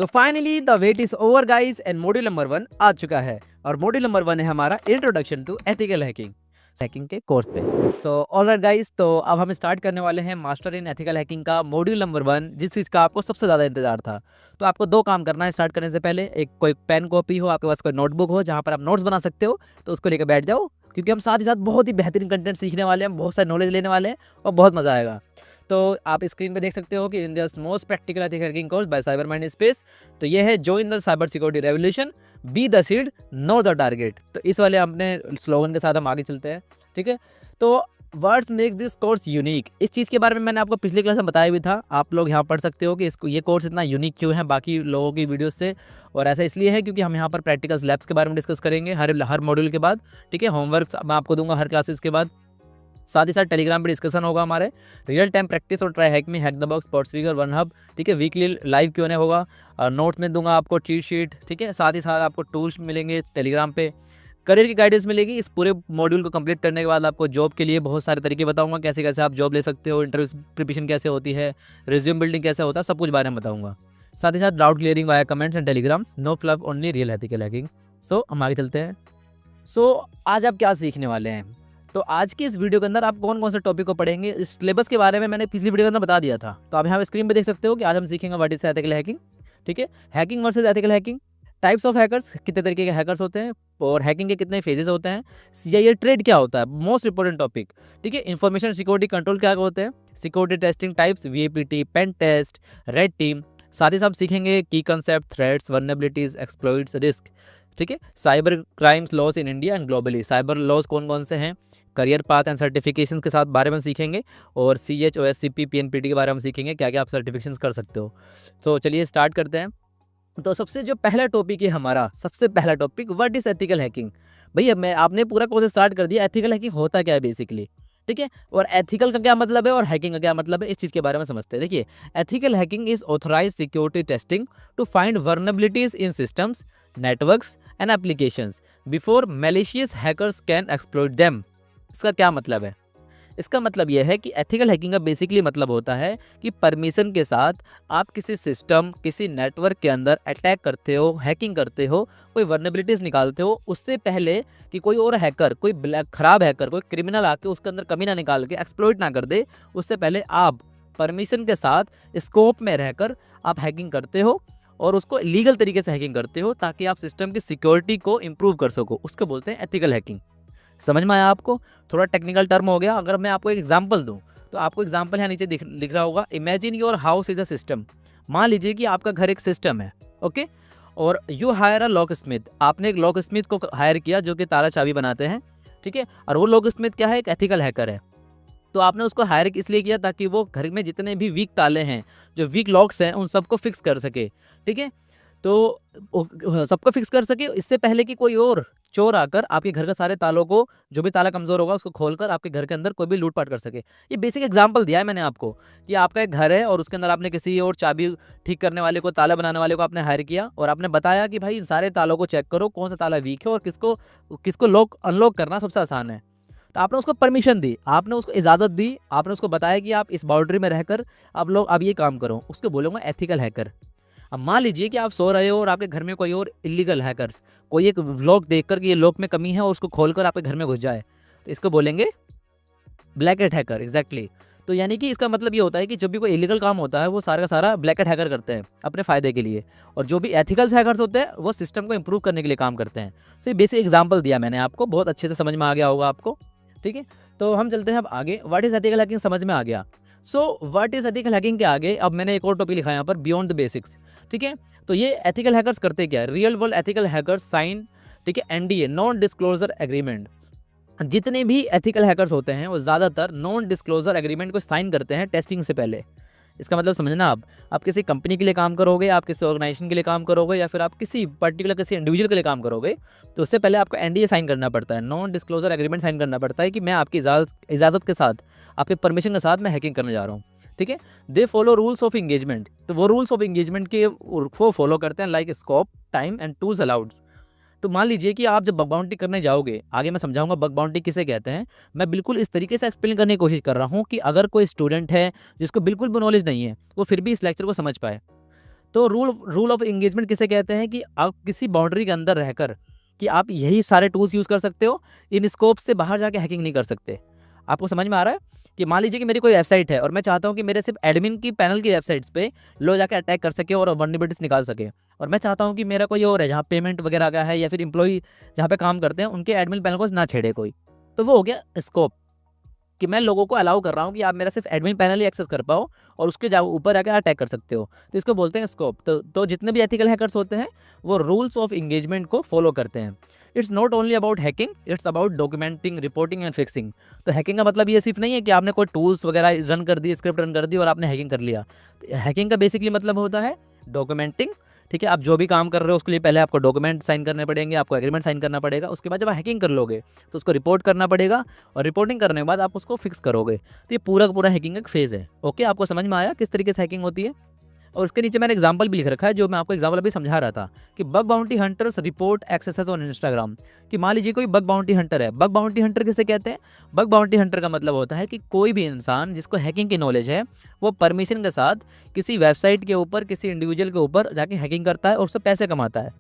So finally the wait is over guys and module number 1 आ चुका है और मॉड्यूल नंबर 1 है हमारा इंट्रोडक्शन टू एथिकल हैकिंग के कोर्स पे। सो ऑलराइट गाइस, तो अब हम स्टार्ट करने वाले हैं मास्टर इन एथिकल हैकिंग का मॉड्यूल नंबर 1, जिस चीज़ का आपको सबसे ज़्यादा इंतजार था। तो आपको दो काम करना है स्टार्ट करने से पहले। एक कोई पेन कॉपी हो, आपके पास कोई नोटबुक हो जहाँ पर आप नोट्स बना सकते हो, तो उसको लेकर बैठ जाओ, क्योंकि हम साथ ही साथ बहुत ही बेहतरीन कंटेंट सीखने वाले हैं, बहुत सारे नॉलेज लेने वाले हैं और बहुत मज़ा आएगा। तो आप स्क्रीन पे देख सकते हो कि India's most practical ethical hacking course buy cyber mind space. तो ये है join the cyber security revolution, be the seed not the target. तो इस वाले अपने स्लोगन के साथ हम आगे चलते हैं, ठीक है। तो words make this course unique, इस चीज़ के बारे में मैंने आपको पिछली क्लास में बताया भी था। आप लोग यहाँ पढ़ सकते हो कि इसको ये कोर्स इतना यूनिक क्यों है बाकी लोगों की वीडियो से। और ऐसा इसलिए है क्योंकि हम यहाँ पर प्रैक्टिकल लैब्स के बारे में डिस्कस करेंगे हर मॉड्यूल के बाद, ठीक है। होमवर्क मैं आपको दूंगा हर क्लासेस के बाद। साथ ही साथ टेलीग्राम पे डिस्कशन होगा हमारे, रियल टाइम प्रैक्टिस और TryHackMe hack the box, स्पॉट्सफिगर, वन हब, ठीक है। वीकली लाइव क्यों होगा, नोट्स में दूंगा आपको चीट शीट, ठीक है। साथ ही साथ आपको टूल्स मिलेंगे टेलीग्राम पे, करियर की गाइडेंस मिलेगी। इस पूरे मॉड्यूल को कंप्लीट करने के बाद आपको जॉब के लिए बहुत सारे तरीके बताऊंगा, कैसे कैसे आप जॉब ले सकते हो, इंटरव्यू प्रिपरेशन कैसे होती है, रिज्यूम बिल्डिंग कैसे होता है, सब कुछ बारे में बताऊंगा। साथ ही साथ doubt clearing via comments and Telegram, no fluff only real ethical hacking. So हम आगे चलते हैं। सो आज आप क्या सीखने वाले हैं, तो आज की इस वीडियो के अंदर आप कौन कौन से टॉपिक को पढ़ेंगे, इस सिलेबस के बारे में मैंने पिछली वीडियो के अंदर बता दिया था। तो आप यहाँ स्क्रीन पे देख सकते हो कि आज हम सीखेंगे व्हाट इज एथिकल हैकिंग, ठीक है। Hacking versus ethical hacking, types of hackers, कितने तरीके के हैकर्स होते हैं और हैकिंग के कितने फेजेस होते हैं, सीआईए ट्रेड क्या होता है, मोस्ट इंपॉर्टेंट टॉपिक, ठीक है। इन्फॉर्मेशन सिक्योरिटी कंट्रोल क्या होते हैं, security testing types, VAPT, pen test, red team. साथ ही साथ सीखेंगे की concept, threats, vulnerabilities, exploits, risk, ठीक है। Cyber crimes laws in India and globally, cyber laws कौन कौन से हैं, करियर पाथ एंड सर्टिफिकेशंस के साथ बारे में सीखेंगे। और CH, OSCP, PNPT के बारे में सीखेंगे, क्या क्या आप सर्टिफिकेशंस कर सकते हो। तो चलिए स्टार्ट करते हैं। तो सबसे जो पहला टॉपिक है हमारा, सबसे पहला topic, what is ethical hacking. भैया मैं आपने पूरा कोर्स स्टार्ट कर दिया, एथिकल हैकिंग होता क्या है बेसिकली, ठीक है। और एथिकल का क्या मतलब है और हैकिंग का क्या मतलब है, इस चीज़ के बारे में समझते हैं। देखिए, ethical hacking is authorised security testing to find vulnerabilities in systems, networks and applications before malicious hackers can exploit them. इसका क्या मतलब है, इसका मतलब यह है कि एथिकल हैकिंग का बेसिकली मतलब होता है कि परमिशन के साथ आप किसी सिस्टम, किसी नेटवर्क के अंदर अटैक करते हो, हैकिंग करते हो, कोई वर्नेबिलिटीज़ निकालते हो, उससे पहले कि कोई और हैकर, कोई खराब हैकर, कोई क्रिमिनल आके उसके अंदर कमी ना निकाल के एक्सप्लॉइट ना कर दे, उससे पहले आप परमिशन के साथ स्कोप में रहकर आप हैकिंग करते हो और उसको लीगल तरीके से हैकिंग करते हो, ताकि आप सिस्टम की सिक्योरिटी को इम्प्रूव कर सको। उसको बोलते हैं एथिकल हैकिंग। समझ में आया आपको, थोड़ा टेक्निकल टर्म हो गया। अगर मैं आपको एक एग्जांपल दूं, तो आपको एग्जांपल यहाँ नीचे दिख रहा होगा, imagine your house is a system. मान लीजिए कि आपका घर एक सिस्टम है, ओके। और you hire a lock Smith, आपने एक लॉक स्मिथ को हायर किया जो कि ताला चाबी बनाते हैं, ठीक है। और वो लॉक स्मिथ क्या है, एक एथिकल हैकर है। तो आपने उसको हायर इसलिए किया ताकि वो घर में जितने भी वीक ताले हैं, जो वीक लॉक्स हैं, उन सबको फिक्स कर सके, ठीक है। तो सबको फिक्स कर सके, इससे पहले कि कोई और चोर आकर आपके घर के सारे तालों को, जो भी ताला कमज़ोर होगा उसको खोलकर आपके घर के अंदर कोई भी लूटपाट कर सके। ये बेसिक एग्जांपल दिया है मैंने आपको कि आपका एक घर है और उसके अंदर आपने किसी और चाबी ठीक करने वाले को, ताला बनाने वाले को आपने हायर किया और आपने बताया कि भाई इन सारे तालों को चेक करो, कौन सा ताला वीक है और किसको किसको लॉक अनलॉक करना सबसे आसान है। तो आपने उसको परमिशन दी, आपने उसको इजाज़त दी, आपने उसको बताया कि आप इस बाउंड्री में रहकर अब ये काम करो, उसको बोलूँगा एथिकल हैकर। अब मान लीजिए कि आप सो रहे हो और आपके घर में कोई और इलीगल हैकर्स कोई एक लॉक देखकर कि ये लॉक में कमी है और उसको खोलकर आपके घर में घुस जाए, तो इसको बोलेंगे ब्लैक हैट हैकर, एग्जैक्टली। तो यानी कि इसका मतलब ये होता है कि जब भी कोई इलीगल काम होता है वो सारा का सारा ब्लैक हैट हैकर करते हैं अपने फ़ायदे के लिए, और जो भी एथिकल हैकर्स होते हैं वो सिस्टम को इंप्रूव करने के लिए काम करते हैं। तो ये बेसिक एग्जाम्पल दिया मैंने आपको, बहुत अच्छे से समझ में आ गया होगा आपको, ठीक है। तो हम चलते हैं अब आगे। व्हाट इज एथिकल हैकिंग समझ में आ गया। So what is ethical hacking के आगे अब मैंने एक और टॉपिक लिखा है यहाँ पर, बियॉन्ड द बेसिक्स, ठीक है। तो ये एथिकल हैकर्स करते क्या है, real world ethical hackers sign, ठीक है, NDA, नॉन डिस्क्लोजर एग्रीमेंट। जितने भी एथिकल हैकर्स होते हैं वो ज़्यादातर नॉन डिस्क्लोजर एग्रीमेंट को साइन करते हैं टेस्टिंग से पहले। इसका मतलब समझना, आप किसी कंपनी के लिए काम करोगे, आप किसी ऑर्गेनाइजेशन के लिए काम करोगे, या फिर आप किसी पर्टिकुलर किसी इंडिविजुअल के लिए काम करोगे, तो उससे पहले आपको NDA साइन करना पड़ता है, नॉन डिस्क्लोजर एग्रीमेंट साइन करना पड़ता है कि मैं आपकी इजाज़त के साथ, आपके परमिशन के साथ मैं हैकिंग करने जा रहा हूँ, ठीक है। They follow rules of engagement, तो वो रूल्स ऑफ इंगेजमेंट के वो फॉलो करते हैं, like scope, time and tools allowed. तो मान लीजिए कि आप जब बग बाउंटी करने जाओगे, आगे मैं समझाऊंगा बग बाउंटी किसे कहते हैं, मैं बिल्कुल इस तरीके से एक्सप्लेन करने की कोशिश कर रहा हूँ कि अगर कोई स्टूडेंट है जिसको बिल्कुल भी नॉलेज नहीं है, वो फिर भी इस लेक्चर को समझ पाए। तो रूल ऑफ एंगेजमेंट किसे कहते हैं कि आप किसी बाउंड्री के अंदर रहकर कि आप यही सारे टूल्स यूज़ कर सकते हो, इन स्कोप से बाहर जाके हैकिंग नहीं कर सकते। आपको समझ में आ रहा है कि मान लीजिए कि मेरी कोई वेबसाइट है और मैं चाहता हूँ कि मेरे सिर्फ एडमिन की पैनल की वेबसाइट्स पे लोग जाके अटैक कर सके और वल्नरेबिलिटीज निकाल सके, और मैं चाहता हूँ कि मेरा कोई और है जहाँ पेमेंट वगैरह का है या फिर एम्प्लॉय जहाँ पे काम करते हैं उनके एडमिन पैनल को ना छेड़े कोई, तो वो हो गया स्कोप कि मैं लोगों को अलाउ कर रहा हूँ कि आप मेरा सिर्फ एडमिन पैनल ही एक्सेस कर पाओ और उसके ऊपर जाकर अटैक कर सकते हो, तो इसको बोलते हैं स्कोप। तो जितने भी एथिकल हैकर्स होते हैं वो रूल्स ऑफ इंगेजमेंट को फॉलो करते हैं। It's not only about hacking, it's about documenting, reporting and fixing. तो हैकिंग का मतलब ये सिर्फ नहीं है कि आपने कोई टूल्स वगैरह रन कर दी, स्क्रिप्ट रन कर दी और आपने हैकिंग कर लिया। हैकिंग का बेसिकली मतलब होता है डॉक्यूमेंटिंग। ठीक है, आप जो भी काम कर रहे हो उसके लिए पहले आपको डॉक्यूमेंट साइन करने पड़ेंगे, आपको एग्रीमेंट साइन करना पड़ेगा, उसके बाद जब आप हैकिंग कर लोगे तो उसको रिपोर्ट करना पड़ेगा और रिपोर्टिंग करने के बाद आप उसको फिक्स करोगे। तो ये पूरा का पूरा हैकिंग का एक फेज़ है। ओके, आपको समझ में आया किस तरीके से हैकिंग होती है? और उसके नीचे मैंने एग्जांपल भी लिख रखा है, जो मैं आपको एग्जांपल अभी समझा रहा था कि bug bounty hunters report axes on Instagram. कि मान लीजिए कोई बग बाउंटी हंटर है। बग बाउंटी हंटर किसे कहते हैं? बग बाउंटी हंटर का मतलब होता है कि कोई भी इंसान जिसको हैकिंग की नॉलेज है वो परमिशन के साथ किसी वेबसाइट के ऊपर, किसी इंडिविजुअल के ऊपर जाके हैकिंग करता है और उससे पैसे कमाता है।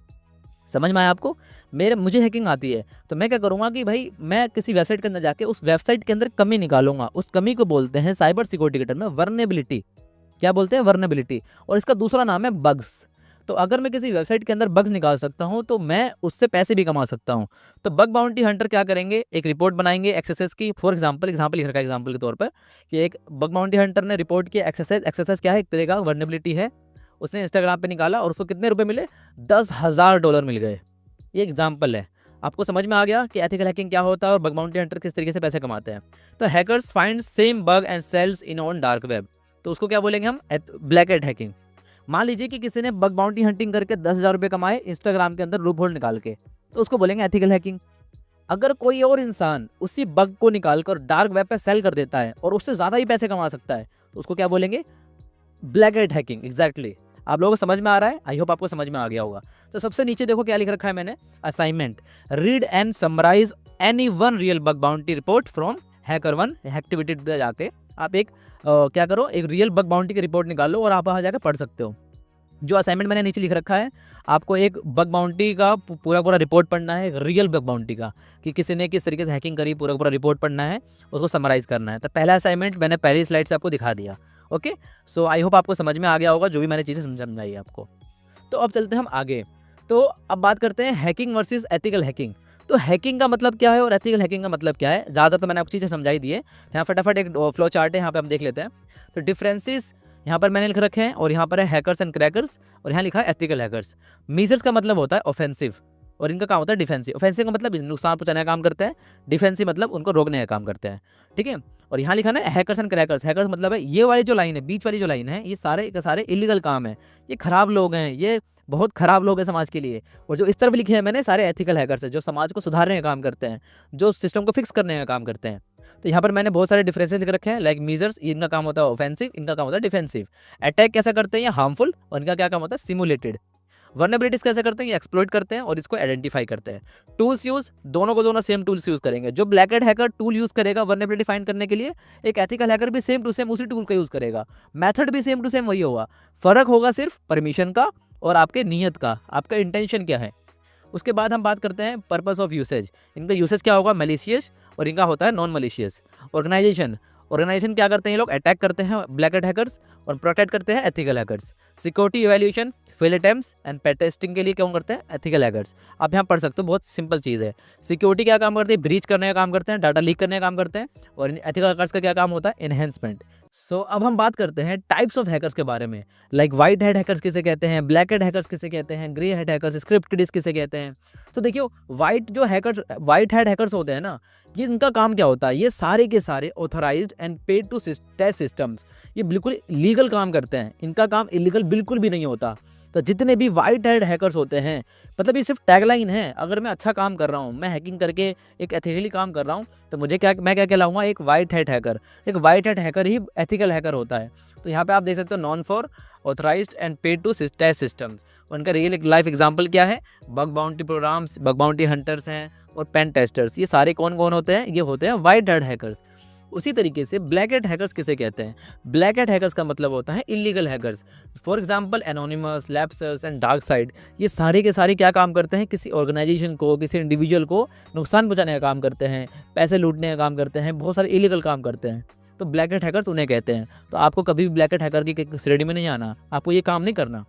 समझ में आया आपको? मुझे हैकिंग आती है तो मैं क्या करूँगा कि भाई मैं किसी वेबसाइट के अंदर जाके उस वेबसाइट के अंदर कमी निकालूंगा। उस कमी को बोलते हैं साइबर सिक्योरिटी के टर्म में वर्नेबिलिटी। क्या बोलते हैं? वर्नेबिलिटी। और इसका दूसरा नाम है बग्स। तो अगर मैं किसी वेबसाइट के अंदर बग्स निकाल सकता हूं तो मैं उससे पैसे भी कमा सकता हूं। तो बग बाउंटी हंटर क्या करेंगे? एक रिपोर्ट बनाएंगे एक्सेसेस की। फॉर एग्जांपल लिख रखा है एग्जांपल के तौर पर कि एक बग बाउंटी हंटर ने रिपोर्ट किया एक्सेसेस क्या है? एक तरह का वर्नेबिलिटी है। उसने इंस्टाग्राम पे निकाला और उसको कितने रुपए मिले? $10,000 मिल गए। ये एग्जाम्पल है। आपको समझ में आ गया कि एथिकल हैकिंग क्या होता है और बग बाउंटी हंटर किस तरीके से पैसे कमाते हैं। तो hackers find same bug and sells in on dark web. तो उसको क्या बोलेंगे हम? Black hat hacking. मान लीजिए कि किसी ने बग बाउंटी हंटिंग करके 10,000 रुपये कमाए इंस्टाग्राम के अंदर लूप होल निकाल के, तो उसको बोलेंगे एथिकल हैकिंग। अगर कोई और इंसान उसी बग को निकालकर डार्क वेब पे सेल कर देता है और उससे ज़्यादा ही पैसे कमा सकता है तो उसको क्या बोलेंगे? Black hat hacking. एग्जैक्टली। आप लोगों को समझ में आ रहा है? आई होप आपको समझ में आ गया होगा। तो सबसे नीचे देखो क्या लिख रखा है मैंने, assignment. Read and summarise any one real bug bounty report from HackerOne activity पे जाके आप एक क्या करो, एक रियल बग बाउंटी की रिपोर्ट निकालो और आप वहाँ जाकर पढ़ सकते हो। जो असाइनमेंट मैंने नीचे लिख रखा है, आपको एक बग बाउंटी का पूरा रिपोर्ट पढ़ना है, एक रियल बग बाउंटी का, कि किसी ने किस तरीके से हैकिंग करी, पूरा रिपोर्ट पढ़ना है, उसको समराइज करना है। तो पहला असाइनमेंट मैंने पहली स्लाइड से आपको दिखा दिया। ओके, सो आई होप आपको समझ में आ गया होगा जो भी मैंने चीज़ें समझाई आपको। तो अब चलते हैं हम आगे। तो अब बात करते हैं हैकिंग वर्सेस एथिकल हैकिंग। तो हैकिंग का मतलब क्या है और एथिकल हैकिंग का मतलब क्या है? ज़्यादातर तो मैंने आपको चीज़ें समझाई दी है। यहाँ फटाफट एक फ्लो चार्ट है, यहाँ पे हम देख लेते हैं। तो डिफरेंसेस यहाँ पर मैंने लिख रखे हैं और यहाँ पर है हैकर्स एंड क्रैकर्स और यहाँ लिखा है एथिकल हैकर्स। मीजर्स का मतलब होता है ऑफेंसिव और इनका काम होता है डिफेंसिव। ऑफेंसिव का मतलब नुकसान पहुंचाने का काम करते हैं, डिफेंसिव मतलब उनको रोकने का काम करते हैं। ठीक है, और यहाँ लिखा ना हैकर्स एंड क्रैकर्स। हैकर्स मतलब है ये वाली जो लाइन है, बीच वाली जो लाइन है, ये सारे के सारे इलीगल काम है, ये खराब लोग हैं, ये बहुत खराब लोग हैं समाज के लिए। और जो इस तरफ लिखे हैं मैंने, सारे एथिकल हैकर्स हैं, जो समाज को सुधारने का काम करते हैं, जो सिस्टम को फिक्स करने का काम करते हैं। तो यहाँ पर मैंने बहुत सारे डिफरेंसेस लिख रखे हैं, लाइक मीजर्स, इनका काम होता है ऑफेंसिव, इनका काम होता है डिफेंसिव। अटैक कैसा करते हैं? ये हार्मफुल, और इनका क्या काम होता है? सिमुलेटेड। वर्नेबिलिटीज कैसे करते हैं? ये एक्सप्लॉइट करते हैं और इसको आइडेंटिफाई करते हैं। टूल्स यूज, दोनों को दोनों सेम टूल्स यूज करेंगे। जो black hat hacker tool use करेगा वर्नेबिलिटी फाइंड करने के लिए, एक एथिकल हैकर भी सेम टू सेम उसी टूल का यूज करेगा। मेथड भी सेम टू सेम वही होगा, फर्क होगा सिर्फ परमिशन का और आपके नियत का, आपका इंटेंशन क्या है। उसके बाद हम बात करते हैं पर्पस ऑफ यूसेज। इनका यूसेज क्या होगा? मलिशियस, और इनका होता है नॉन मलिशियस। ऑर्गेनाइजेशन क्या करते हैं? ये लोग अटैक करते हैं ब्लैक हैट हैकर्स और प्रोटेक्ट करते हैं ethical hackers. Security evaluation, fail attempts and pet testing के लिए कौन करते हैं? Ethical hackers. आप यहाँ पढ़ सकते हो, बहुत सिंपल चीज़ है। सिक्योरिटी क्या काम करती है? ब्रीच करने का काम करते हैं, डाटा लीक करने का काम करते हैं। और एथिकल हैकर्स का क्या काम होता है? एनहेंसमेंट। सो अब हम बात करते हैं टाइप्स ऑफ हैकर्स के बारे में, लाइक व्हाइट हैट हैकर्स किसे कहते हैं, ब्लैक हैट हैकर्स किसे कहते हैं, ग्रे हैट हैकर्स, स्क्रिप्ट किडिस किसे कहते हैं। तो देखिए, व्हाइट हैट हैकर्स होते हैं ना, ये इनका काम क्या होता है? ये सारे के सारे authorised and paid to test systems, ये बिल्कुल लीगल काम करते हैं, इनका काम इलीगल बिल्कुल भी नहीं होता। तो जितने भी व्हाइट हैट हैकर्स होते हैं, मतलब ये सिर्फ टैगलाइन है, अगर मैं अच्छा काम कर रहा हूँ, मैं हैकिंग करके एक एथिकली काम कर रहा हूँ, तो मैं क्या कहलाऊंगा? एक व्हाइट हैट हैकर। एक व्हाइट हैट हैकर ही एथिकल हैकर होता है। तो यहाँ पे आप देख सकते हो, non for authorised and paid to test systems. उनका रियल लाइफ एग्जाम्पल क्या है? Bug bounty programs, bug bounty hunters हैं और पेन टेस्टर्स। ये सारे कौन कौन होते हैं? ये होते हैं व्हाइट हैट हैकर्स। उसी तरीके से ब्लैक हैट हैकर्स किसे कहते हैं? ब्लैक हैट हैकर्स का मतलब होता है illegal hackers. For example Anonymous, Lapsus and DarkSide, ये सारे के सारे क्या काम करते हैं? किसी ऑर्गेनाइजेशन को, किसी इंडिविजुअल को नुकसान पहुंचाने का काम करते हैं, पैसे लूटने का काम करते हैं, बहुत सारे इलीगल काम करते हैं। तो ब्लैक हैट हैकर्स उन्हें कहते हैं। तो आपको कभी भी ब्लैक हैट हैकर की श्रेणी में नहीं आना, आपको ये काम नहीं करना,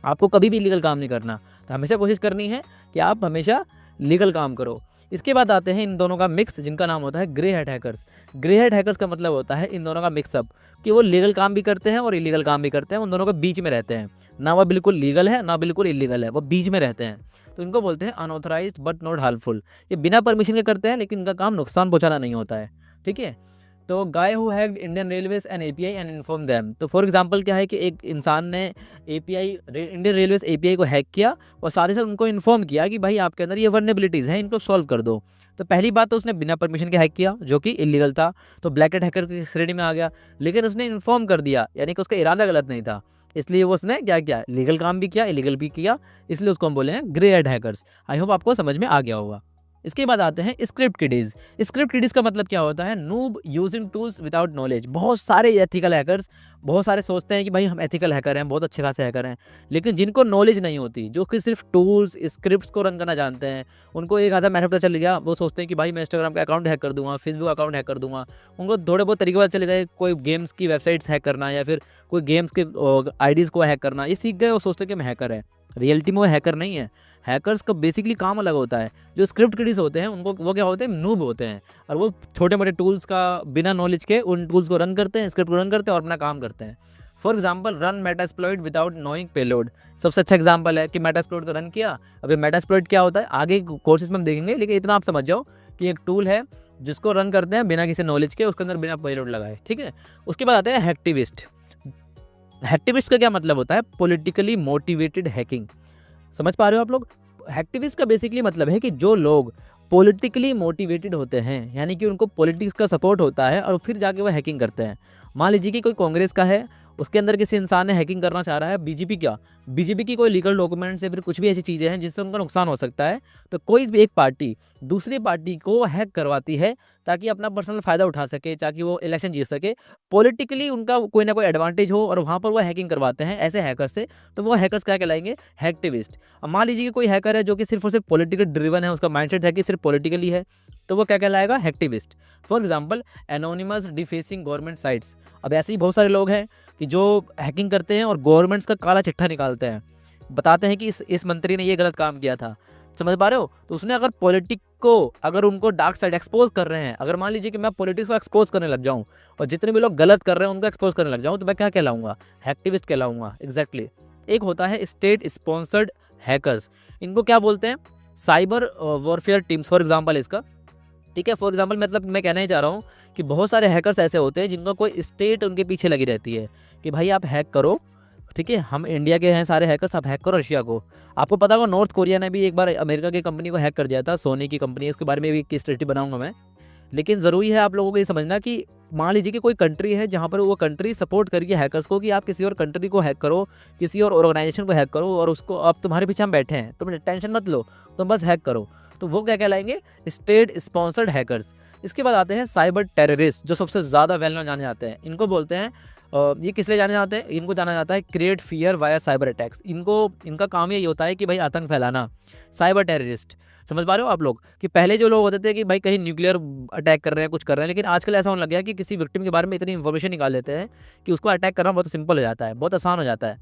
आपको कभी भी लीगल काम नहीं करना। तो हमेशा कोशिश करनी है कि आप हमेशा लीगल काम करो। इसके बाद आते हैं इन दोनों का मिक्स, जिनका नाम होता है grey hat hackers. Grey hat hackers का मतलब होता है इन दोनों का मिक्सअप, कि वो लीगल काम भी करते हैं और इलीगल काम भी करते हैं, उन दोनों के बीच में रहते हैं। ना वो बिल्कुल लीगल है, ना बिल्कुल इलीगल है, वो बीच में रहते हैं। तो इनको बोलते हैं अनऑथराइज्ड बट नॉट हार्मफुल। ये बिना परमिशन के करते हैं, लेकिन इनका काम नुकसान पहुंचाना नहीं होता है। ठीक है। तो guy who hacked Indian railways and API and inform them. तो फॉर एग्जांपल क्या है कि एक इंसान ने एपीआई, इंडियन रेलवेज एपीआई को हैक किया और साथ ही साथ उनको इन्फॉर्म किया कि भाई आपके अंदर ये वर्नेबिलिटीज़ हैं, इनको सॉल्व कर दो। तो पहली बात तो उसने बिना परमिशन के हैक किया, जो कि इलीगल था, तो ब्लैक हैट हैकर की श्रेणी में आ गया। लेकिन उसने इन्फॉर्म कर दिया, यानी कि उसका इरादा गलत नहीं था, इसलिए वो उसने क्या किया? लीगल काम भी किया, इलीगल भी किया, इसलिए उसको हम बोले हैं grey hat hackers. I hope आपको समझ में आ गया होगा। इसके बाद आते हैं स्क्रिप्ट किडीज। स्क्रिप्ट किडीज का मतलब क्या होता है? Noob using tools without knowledge. बहुत सारे एथिकल हैकर्स, बहुत सारे सोचते हैं कि भाई हम एथिकल हैकर हैं, बहुत अच्छे खासे हैकर हैं, लेकिन जिनको नॉलेज नहीं होती, जो कि सिर्फ टूल्स, स्क्रिप्ट्स को रन करना जानते हैं, उनको एक आधा मैसेज पता चल गया, वो सोचते हैं कि भाई मैं इंस्टाग्राम का अकाउंट हैक कर दूंगा, फेसबुक अकाउंट हैक कर दूंगा। उनको थोड़े बहुत तरीके पता चले गए, कोई गेम्स की वेबसाइट्स हैक करना या फिर कोई गेम्स के आईडीज़ को हैक करना, ये सीख गए और सोचते हैं कि हम हैकर हैं। रियलिटी में वो हैकर नहीं है। हैकर्स का बेसिकली काम अलग होता है। जो स्क्रिप्ट किडीज होते हैं उनको, वो क्या होते हैं? नूब होते हैं, और वो छोटे मोटे टूल्स का बिना नॉलेज के उन टूल्स को रन करते हैं, स्क्रिप्ट को रन करते हैं और अपना काम करते हैं। For example run Metasploit without knowing payload. सबसे अच्छा एग्जाम्पल है कि मेटास्प्लॉइट को रन किया। अब ये मेटास्प्लॉइट क्या होता है आगे कोर्सेज में हम देखेंगे, लेकिन इतना आप समझ जाओ कि एक टूल है जिसको रन करते हैं बिना किसी नॉलेज के, उसके अंदर बिना पेलोड लगाए। ठीक है। उसके बाद आते हैं हैक्टिविस्ट। हैक्टिविस्ट का क्या मतलब होता है? Politically motivated hacking. समझ पा रहे हो आप लोग? हैक्टिविस्ट का बेसिकली मतलब है कि जो लोग पॉलिटिकली मोटिवेटेड होते हैं, यानी कि उनको पॉलिटिक्स का सपोर्ट होता है और फिर जाके वो हैकिंग करते हैं। मान लीजिए कि कोई कांग्रेस का है, उसके अंदर किसी इंसान ने हैकिंग करना चाह रहा है। बीजेपी की कोई लीगल डॉक्यूमेंट्स या फिर कुछ भी ऐसी चीज़ें हैं जिससे उनका नुकसान हो सकता है, तो कोई भी एक पार्टी दूसरी पार्टी को हैक करवाती है ताकि अपना पर्सनल फ़ायदा उठा सके, ताकि वो इलेक्शन जीत सके, पॉलिटिकली उनका कोई ना कोई एडवांटेज हो, और वहाँ पर वो हैकिंग करवाते हैं ऐसे हैकर से, तो वो हैकर्स क्या कहलाएंगे? हैक्टिविस्ट। अब मान लीजिए कि कोई हैकर है जो कि सिर्फ और सिर्फ पॉलिटिकल ड्रिवन है, उसका माइंडसेट है कि सिर्फ पॉलिटिकली है, तो वो क्या कहलाएगा? Hacktivist. For example Anonymous defacing government sites. अब ऐसे ही बहुत सारे लोग हैं कि जो हैकिंग करते हैं और गवर्नमेंट्स का काला चिट्ठा निकालते हैं, बताते हैं कि इस मंत्री ने ये गलत काम किया था। समझ पा रहे हो? तो उसने अगर पॉलिटिक को, अगर उनको डार्क साइड एक्सपोज कर रहे हैं, अगर मान लीजिए कि मैं पॉलिटिक्स को एक्सपोज करने लग जाऊं और जितने भी लोग गलत कर रहे हैं उनको एक्सपोज करने लग जाऊं, तो मैं क्या कहलाऊंगा? हैक्टिविस्ट कहलाऊंगा। एग्जैक्टली। एक होता है स्टेट स्पॉन्सर्ड हैकर्स। इनको क्या बोलते हैं? Cyber warfare teams. For example इसका, ठीक है, फॉर एग्जाम्पल मतलब मैं कहना ही चाह रहा हूँ कि बहुत सारे हैकर्स ऐसे होते हैं जिनको कोई स्टेट उनके पीछे लगी रहती है कि भाई आप हैक करो। ठीक है, हम इंडिया के हैं सारे हैकर्स, आप हैक करो रशिया को। आपको पता होगा नॉर्थ कोरिया ने भी एक बार अमेरिका की कंपनी को हैक कर दिया था, सोनी की कंपनी है, उसके बारे में भी एक स्टडी बनाऊंगा मैं। लेकिन ज़रूरी है आप लोगों को ये समझना कि मान लीजिए कि कोई कंट्री है जहाँ पर वो कंट्री सपोर्ट करिए हैकर्स को कि आप किसी और कंट्री को हैक करो, किसी और ऑर्गेनाइजेशन को हैक करो, और उसको अब तुम्हारे पीछे हम बैठे हैं, तुम टेंशन मत लो, तुम बस हैक करो। तो वो क्या कहलाएंगे? State sponsored hackers. इसके बाद आते हैं साइबर टेररिस्ट, जो सबसे ज़्यादा वेल नोन जाने जाते हैं। इनको बोलते हैं ये किस लिए जाने जाते हैं? इनको जाना जाता है create fear via cyber attacks. इनका काम यही होता है कि भाई आतंक फैलाना। Cyber terrorist. समझ पा रहे हो आप लोग कि पहले जो लोग होते थे कि भाई कहीं न्यूक्लियर अटैक कर रहे हैं, कुछ कर रहे हैं, लेकिन आजकल ऐसा होने लग गया कि किसी विक्टिम के बारे में इतनी इन्फॉर्मेशन निकाल लेते हैं कि उसको अटैक करना बहुत सिंपल हो जाता है, बहुत आसान हो जाता है।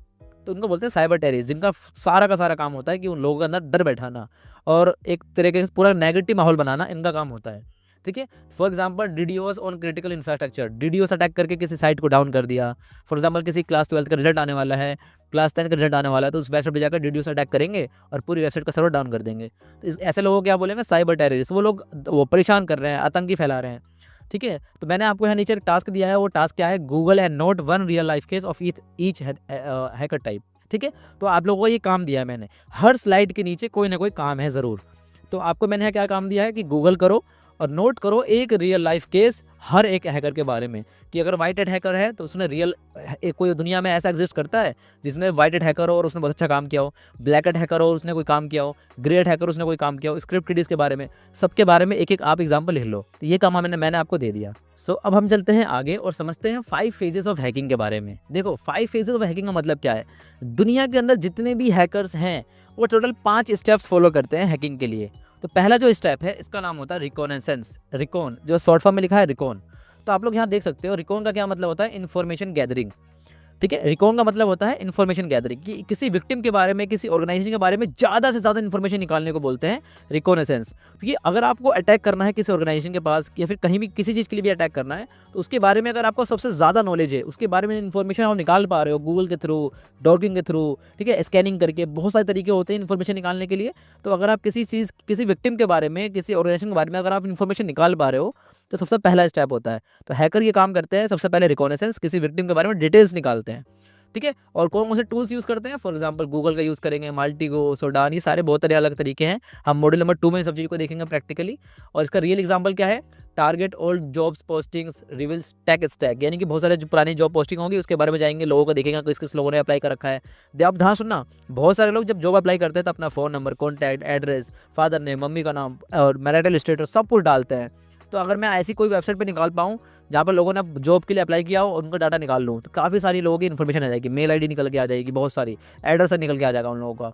तो उनको बोलते हैं साइबर टेररिस्ट, जिनका सारा का सारा काम होता है कि उन लोगों के अंदर डर बैठाना और एक तरीके से पूरा नेगेटिव माहौल बनाना, इनका काम होता है। ठीक है। For example DDoS on critical infrastructure. DDoS attack करके किसी साइट को डाउन कर दिया। फॉर एग्जाम्पल किसी क्लास 12 का रिजल्ट आने वाला है, क्लास 10 का रिजल्ट आने वाला है, तो उस वेबसाइट पर जाकर डीडीओस अटैक करेंगे और पूरी वेबसाइट का सर्वर डाउन कर देंगे। तो ऐसे लोगों को क्या बोलेंगे? Cyber terrorist. वो लोग वो परेशान कर रहे हैं, आतंकी फैला रहे हैं। ठीक है। तो मैंने आपको यहाँ नीचे एक टास्क दिया है, वो टास्क क्या है? Google and note one real life case of each hacker type. ठीक है। तो आप लोगों को ये काम दिया है मैंने, हर स्लाइड के नीचे कोई ना कोई काम है ज़रूर। तो आपको मैंने क्या काम दिया है कि गूगल करो और नोट करो एक रियल लाइफ केस हर एक हैकर के बारे में, कि अगर व्हाइट हैट हैकर है तो उसने रियल कोई दुनिया में ऐसा एग्जिस्ट करता है जिसमें व्हाइट हैट हैकर हो और उसने बहुत अच्छा काम किया हो, ब्लैक हैट हैकर हो उसने कोई काम किया हो, ग्रे हैट हैकर उसने कोई काम किया हो, स्क्रिप्ट किडीज के बारे में, सबके बारे में एक एक आप एग्जाम्पल लिख लो। तो ये काम मैंने आपको दे दिया। सो अब हम चलते हैं आगे और समझते हैं 5 फेजेस ऑफ हैकिंग के बारे में। देखो 5 फेजेस ऑफ हैकिंग का मतलब क्या है। दुनिया के अंदर जितने भी हैकर्स हैं वो टोटल 5 स्टेप्स फॉलो करते हैं हैकिंग के लिए। तो पहला जो स्टेप है इसका नाम होता है रिकॉनेसेंस, रिकॉन जो शॉर्ट फॉर्म में लिखा है रिकॉन। तो आप लोग यहाँ देख सकते हो रिकॉन का क्या मतलब होता है, इन्फॉर्मेशन गैदरिंग। ठीक है, रिकॉन का मतलब होता है इन्फॉर्मेशन गैदरिंग, कि किसी विक्टिम के बारे में, किसी ऑर्गेनाइजेशन के बारे में ज़्यादा से ज़्यादा इन्फॉर्मेशन निकालने को बोलते हैं रिकॉनेसेंस। तो ये अगर आपको अटैक करना है किसी ऑर्गेनाइजेशन के पास या फिर कहीं भी किसी चीज़ के लिए भी अटैक करना है, तो उसके बारे में अगर आपको सबसे ज़्यादा नॉलेज है, उसके बारे में इन्फॉर्मेशन आप निकाल पा रहे हो गूगल के थ्रू, डॉगिंग के थ्रू, ठीक है, स्कैनिंग करके, बहुत सारे तरीके होते हैं इन्फॉर्मेशन निकालने के लिए। तो अगर आप किसी चीज़, किसी विक्टिम के बारे में, किसी ऑर्गेनाइजेशन के बारे में अगर आप इन्फॉर्मेशन निकाल पा रहे हो, तो सबसे पहला स्टेप होता है। तो हैकर ये काम करते हैं, सबसे पहले रिकॉनेसेंस, किसी विक्टिम के बारे में डिटेल्स निकालते हैं। ठीक है, और कौन कौन से टूल्स यूज़ करते हैं, फॉर एग्जांपल गूगल का यूज़ करेंगे, माल्टीगो, सोडान, ये सारे बहुत सारे अलग तरीके हैं। हम मॉड्यूल नंबर 2 में सब चीज़ को देखेंगे प्रैक्टिकली। और इसका रियल एग्जांपल क्या है, target old jobs postings reveals tech stack, यानी कि बहुत सारे जो पुरानी जॉब पोस्टिंग होंगी उसके बारे में जाएंगे, लोगों को देखेंगे किस किस लोगों ने अप्लाई कर रखा है। आप ध्यान सुनना, बहुत सारे लोग जब जॉब अप्लाई करते हैं तो अपना phone number, contact, address, father name, mummy का नाम और मैरिटल स्टेटस सब कुछ डालते हैं। तो अगर मैं ऐसी कोई वेबसाइट पे निकाल पाऊँ जहाँ पर लोगों ने जॉब के लिए अप्लाई किया हो और उनका डाटा निकाल लूँ, तो काफ़ी सारी लोगों की इन्फॉर्मेशन आ जाएगी, मेल आईडी निकल के आ जाएगी, बहुत सारी एड्रेस निकल के आ जाएगा उन लोगों का।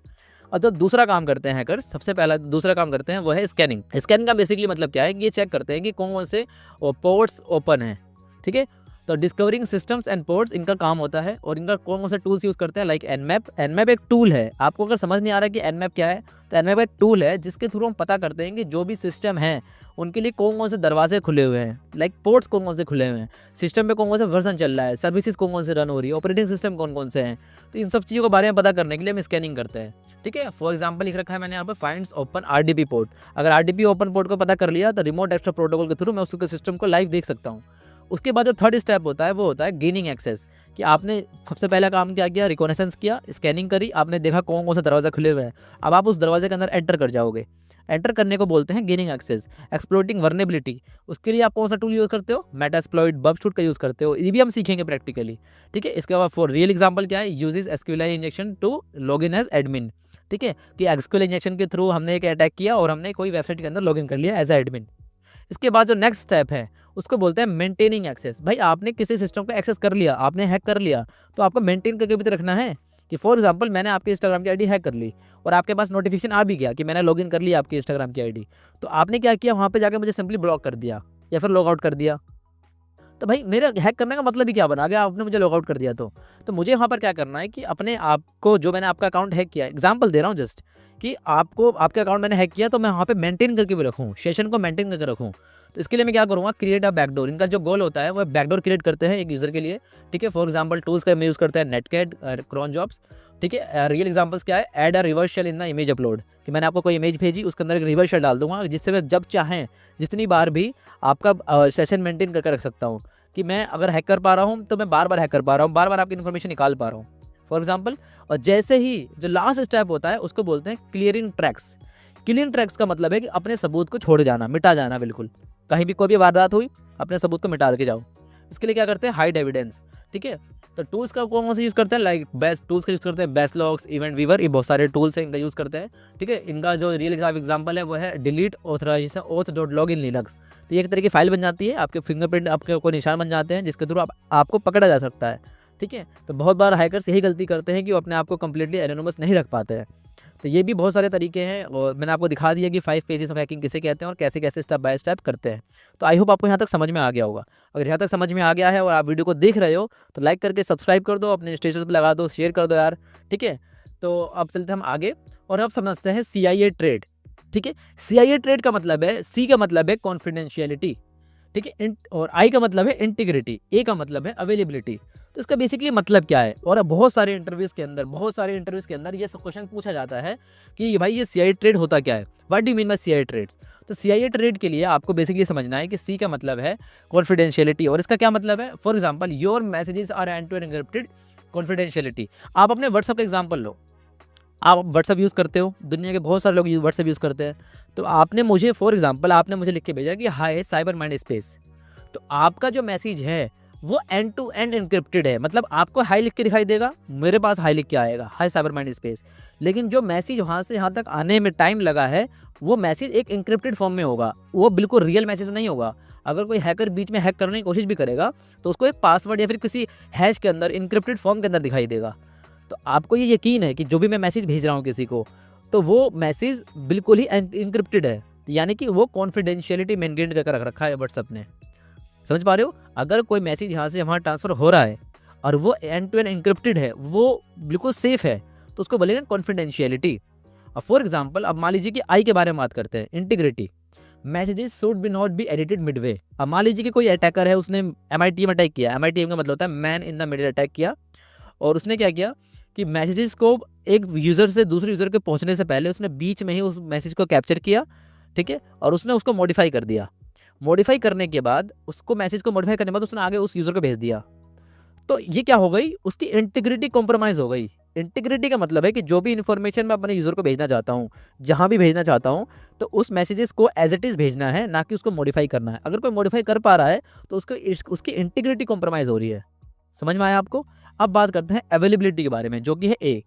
और तो दूसरा काम करते हैं हैकर्स, सबसे पहला दूसरा काम करते हैं वो है स्कैनिंग। स्कैनिंग का बेसिकली मतलब क्या है कि ये चेक करते हैं कि कौन कौन से पोर्ट्स ओपन हैं। ठीक है, तो डिस्कवरिंग सिस्टम्स एंड पोर्ट्स इनका काम होता है। और इनका कौन कौन से टूल्स यूज़ करते हैं, लाइक एनमैप। एनमैप एक टूल है, आपको अगर समझ नहीं आ रहा है कि एनमैप क्या है, तो एनमैप एक टूल है जिसके थ्रू हम पता करते हैं कि जो भी सिस्टम है उनके लिए कौन कौन से दरवाजे खुले हुए हैं, लाइक पोर्ट्स कौन कौन से खुले हुए हैं, सिस्टम पे कौन कौन से वर्जन चल रहा है, सर्विसेज कौन कौन से रन हो रही है, ऑपरेटिंग सिस्टम कौन कौन से हैं। तो इन सब चीज़ों के बारे में पता करने के लिए हम स्कैनिंग करते हैं। ठीक है, फॉर एग्जांपल लिख रखा है मैंने यहाँ पर फाइंड्स ओपन आरडीपी पोर्ट। अगर आरडीपी ओपन पोर्ट को पता कर लिया तो रिमोट एक्सेस प्रोटोकॉल के थ्रू मैं उसके सिस्टम को लाइव देख सकता हूँ। उसके बाद जो थर्ड स्टेप होता है वो होता है गेनिंग एक्सेस, कि आपने सबसे पहला काम क्या किया, रिकॉनेसेंस किया, स्कैनिंग करी, आपने देखा कौन कौन सा दरवाज़ा खुले हुए हैं। अब आप उस दरवाजे के अंदर एंटर कर जाओगे। एंटर करने को बोलते हैं गेनिंग एक्सेस। एक्सप्लोइटिंग वर्नेबिलिटी, उसके लिए आप कौन सा टूल यूज़ करते हो, मेटास्प्लॉइट, बगशूट का यूज़ करते हो, ये भी हम सीखेंगे प्रैक्टिकली। ठीक है, इसके बाद फॉर रियल एग्जाम्पल क्या है, uses SQL injection to log in as admin. ठीक है, कि एसक्यूएल इंजेक्शन के थ्रू हमने एक अटैक किया और हमने कोई वेबसाइट के अंदर लॉग इन कर लिया एज एडमिन। इसके बाद जो नेक्स्ट स्टेप है उसको बोलते हैं मेंटेनिंग एक्सेस। भाई आपने किसी सिस्टम को एक्सेस कर लिया, आपने हैक कर लिया, तो आपको मेंटेन करके भी तो रखना है। कि फॉर एग्जांपल मैंने आपकी इंस्टाग्राम की आईडी हैक कर ली और आपके पास नोटिफिकेशन आ भी गया कि मैंने लॉगिन कर लिया आपकी इंस्टाग्राम की आईडी, तो आपने क्या किया, वहाँ पे जाकर मुझे सिंपली ब्लॉक कर दिया या फिर लॉग आउट कर दिया। तो भाई मेरे हैक करने का मतलब ही क्या बना गया, आपने मुझे लॉग आउट कर दिया। तो मुझे वहाँ पर क्या करना है कि अपने आप को, जो मैंने आपका अकाउंट हैक किया, एग्जांपल दे रहा हूँ जस्ट, कि आपको आपका अकाउंट मैंने हैक किया तो मैं वहाँ पे मेंटेन करके भी रखूँ, सेशन को मेंटेन करके रखूँ। तो इसके लिए मैं क्या करूँगा, क्रिएट अ बैकडोर। इनका जो गोल होता है वो बैकडोर क्रिएट करते हैं एक यूज़र के लिए। ठीक है, फॉर एग्जांपल टूल्स का यूज़ करते हैं नेटकैट, क्रॉन जॉब्स। ठीक है, रियल एग्जांपल्स क्या है, add a reverse shell in the image upload, कि मैंने आपको कोई इमेज भेजी उसके अंदर एक रिवर्स शेल डाल दूंगा जिससे मैं जब चाहें जितनी बार भी आपका सेशन मेंटेन करके रख सकता हूँ। कि मैं अगर हैक कर पा रहा हूँ तो मैं बार बार हैक कर पा रहा हूँ, बार बार आपकी इन्फॉर्मेशन निकाल पा रहा हूँ, फॉर एग्जांपल। और जैसे ही जो लास्ट स्टेप होता है उसको बोलते हैं क्लियरिंग ट्रैक्स। क्लियरिंग ट्रैक्स का मतलब है कि अपने सबूत को छोड़ जाना, मिटा जाना, बिल्कुल कहीं भी कोई भी वारदात हुई अपने सबूत को मिटा के जाओ। इसके लिए क्या करते हैं, हाइड एविडेंस। ठीक है, तो टूल्स का कौन से यूज़ करते हैं, लाइक बेस्ट टूल्स का यूज़ करते हैं, बेस्ट लॉग्स, इवेंट वीवर, ये बहुत सारे टूल्स हैं, इनका यूज़ करते हैं। ठीक है, इनका जो रियल एग्जांपल है वो है delete authorisation auth.log in Linux। तो ये एक तरह की फाइल बन जाती है, आपके फिंगरप्रिंट, आपके कोई निशान बन जाते हैं जिसके थ्रू आपको पकड़ा जा सकता है। ठीक है, तो बहुत बार हैकर्स यही गलती करते हैं कि वो अपने आप को कम्प्लीटली एनोनिमस नहीं रख पाते हैं। तो ये भी बहुत सारे तरीके हैं और मैंने आपको दिखा दिया कि 5 फेजेस ऑफ हैकिंग किसे कहते हैं और कैसे कैसे स्टेप बाय स्टेप करते हैं। तो आई होप आपको यहाँ तक समझ में आ गया होगा। अगर यहाँ तक समझ में आ गया है और आप वीडियो को देख रहे हो तो लाइक करके सब्सक्राइब कर दो, अपने स्टेटस पर लगा दो, शेयर कर दो यार। ठीक है, तो अब चलते हैं हम आगे और अब समझते हैं CIA ट्रेड। ठीक है, CIA ट्रेड का मतलब है, C का मतलब है कॉन्फिडेंशियलिटी। ठीक है, और I का मतलब है इंटीग्रिटी, A का मतलब है अवेलेबिलिटी। तो इसका बेसिकली मतलब क्या है, और बहुत सारे इंटरव्यूज़ के अंदर ये सब क्वेश्चन पूछा जाता है कि भाई ये CIA ट्रेड होता क्या है, what do mean by CIA triads. तो CIA ट्रेड के लिए आपको बेसिकली समझना है कि C का मतलब है कॉन्फिडेंशियलिटी और इसका क्या मतलब है, for example your messages are end to end encrypted confidentiality. आप अपने व्हाट्सएप का एग्जांपल लो, आप व्हाट्सअप यूज़ करते हो, दुनिया के बहुत सारे लोग व्हाट्सअप यूज़ करते हैं। तो आपने मुझे फॉर एग्ज़ाम्पल आपने मुझे लिख के भेजा कि हाय साइबर माइंड स्पेस। तो आपका जो मैसेज है वो एंड टू एंड एन्क्रिप्टेड है, मतलब आपको हाय लिख के दिखाई देगा, मेरे पास हाय लिख के आएगा, हाय साइबर माइंड स्पेस। लेकिन जो मैसेज वहाँ से यहाँ तक आने में टाइम लगा है, वो मैसेज एक एन्क्रिप्टेड फॉर्म में होगा, वो बिल्कुल रियल मैसेज नहीं होगा। अगर कोई हैकर बीच में हैक करने की कोशिश भी करेगा, तो उसको एक पासवर्ड या फिर किसी हैश के अंदर एन्क्रिप्टेड फॉर्म के अंदर दिखाई देगा। तो आपको ये यकीन है कि जो भी मैं मैसेज भेज रहा हूँ किसी को, तो वो मैसेज बिल्कुल ही एन्क्रिप्टेड है, यानी कि वो कॉन्फिडेंशियलिटी मेंटेन करके रख रखा है व्हाट्सएप ने। समझ पा रहे हो? अगर कोई मैसेज यहाँ से वहाँ ट्रांसफ़र हो रहा है और वो एंड टू एंड एन्क्रिप्टेड है, वो बिल्कुल सेफ है, तो उसको बोलेंगे कॉन्फिडेंशियलिटी। अब फॉर एग्ज़ाम्पल अब मान लीजिए कि आई के बारे में बात करते हैं, integrity. Messages should be not be edited Midway. अब मान लीजिए कि कोई अटैकर है, उसने एमआईटीएम अटैक किया, एमआईटीएम का मतलब होता है man in the middle attack किया, और उसने क्या किया कि मैसेजेस को एक यूज़र से दूसरे यूज़र के पहुँचने से पहले उसने बीच में ही उस मैसेज को कैप्चर किया, ठीक है? और उसने उसको मॉडिफ़ाई कर दिया। मॉडिफ़ाई करने के बाद उसको मैसेज को मॉडिफ़ाई करने के बाद उसने आगे उस यूज़र को भेज दिया। तो ये क्या हो गई, उसकी इंटीग्रिटी कॉम्प्रोमाइज़ हो गई। इंटीग्रिटी का मतलब है कि जो भी इन्फॉर्मेशन मैं अपने यूज़र को भेजना चाहता हूँ, जहाँ भी भेजना चाहता हूँ, तो उस मैसेजेस को एज़ इट इज़ भेजना है, ना कि उसको मॉडिफ़ाई करना है। अगर कोई मॉडिफ़ाई कर पा रहा है, तो उसकी इंटीग्रिटी कॉम्प्रोमाइज़ हो रही है। समझ में आया आपको? अब बात करते हैं अवेलेबिलिटी के बारे में, जो कि है ए।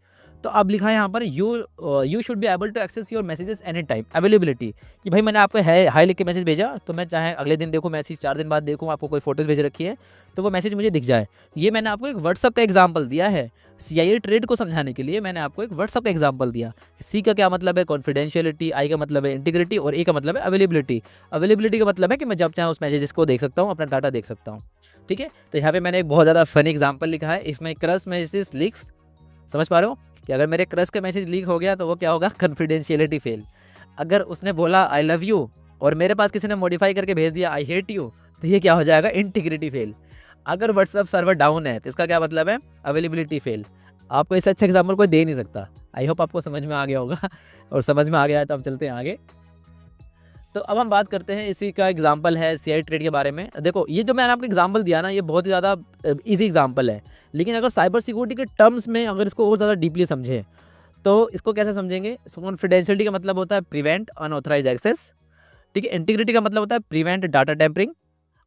तो अब लिखा है यहाँ पर you should be able to access your messages any time. Availability कि भाई मैंने आपको है हाय लिख के मैसेज भेजा, तो मैं चाहे अगले दिन देखूँ मैसेज, 4 दिन बाद देखूँ आपको कोई फ़ोटोज़ भेज रखी है, तो वो मैसेज मुझे दिख जाए। ये मैंने आपको एक व्हाट्सएप का एग्जांपल दिया है। सीआईए ट्रेड को समझाने के लिए मैंने आपको एक व्हाट्सएप का एग्जांपल दिया। सी का क्या मतलब है कॉन्फिडेंशियलिटी, आई का मतलब है इंटीग्रिटी और ए का मतलब है अवेलेबिलिटी। अवेलेबिलिटी का मतलब है कि मैं जब चाहे उस मैसेजेस को देख सकता हूँ, अपना डाटा देख सकता हूँ। ठीक है? तो यहाँ पे मैंने एक बहुत ज़्यादा फ़नी एग्जांपल लिखा है, if my crush message leaks. समझ पा रहे हो? कि अगर मेरे क्रश का मैसेज लीक हो गया तो वो क्या होगा, कॉन्फिडेंशियलिटी फेल। अगर उसने बोला आई लव यू और मेरे पास किसी ने मॉडिफाई करके भेज दिया आई हेट यू, तो ये क्या हो जाएगा, इंटीग्रिटी फेल। अगर व्हाट्सएप सर्वर डाउन है तो इसका क्या मतलब है, अवेलेबिलिटी फेल। आपको इससे अच्छा एग्जाम्पल कोई दे नहीं सकता। आई होप आपको समझ में आ गया होगा और समझ में आ गया है तो अब चलते हैं आगे। तो अब हम बात करते हैं, इसी का एग्जांपल है सीआई ट्रेड के बारे में। देखो ये जो मैंने आपको एग्जांपल दिया ना, ये बहुत ही ज़्यादा ईजी एग्जांपल है, लेकिन अगर साइबर सिक्योरिटी के टर्म्स में अगर इसको और ज़्यादा डीपली समझें, तो इसको कैसे समझेंगे। कॉन्फिडेंशियलिटी का मतलब होता है प्रिवेंट अनऑथराइज्ड एक्सेस, ठीक है। इंटीग्रिटी का मतलब होता है प्रिवेंट डाटा टैम्परिंग,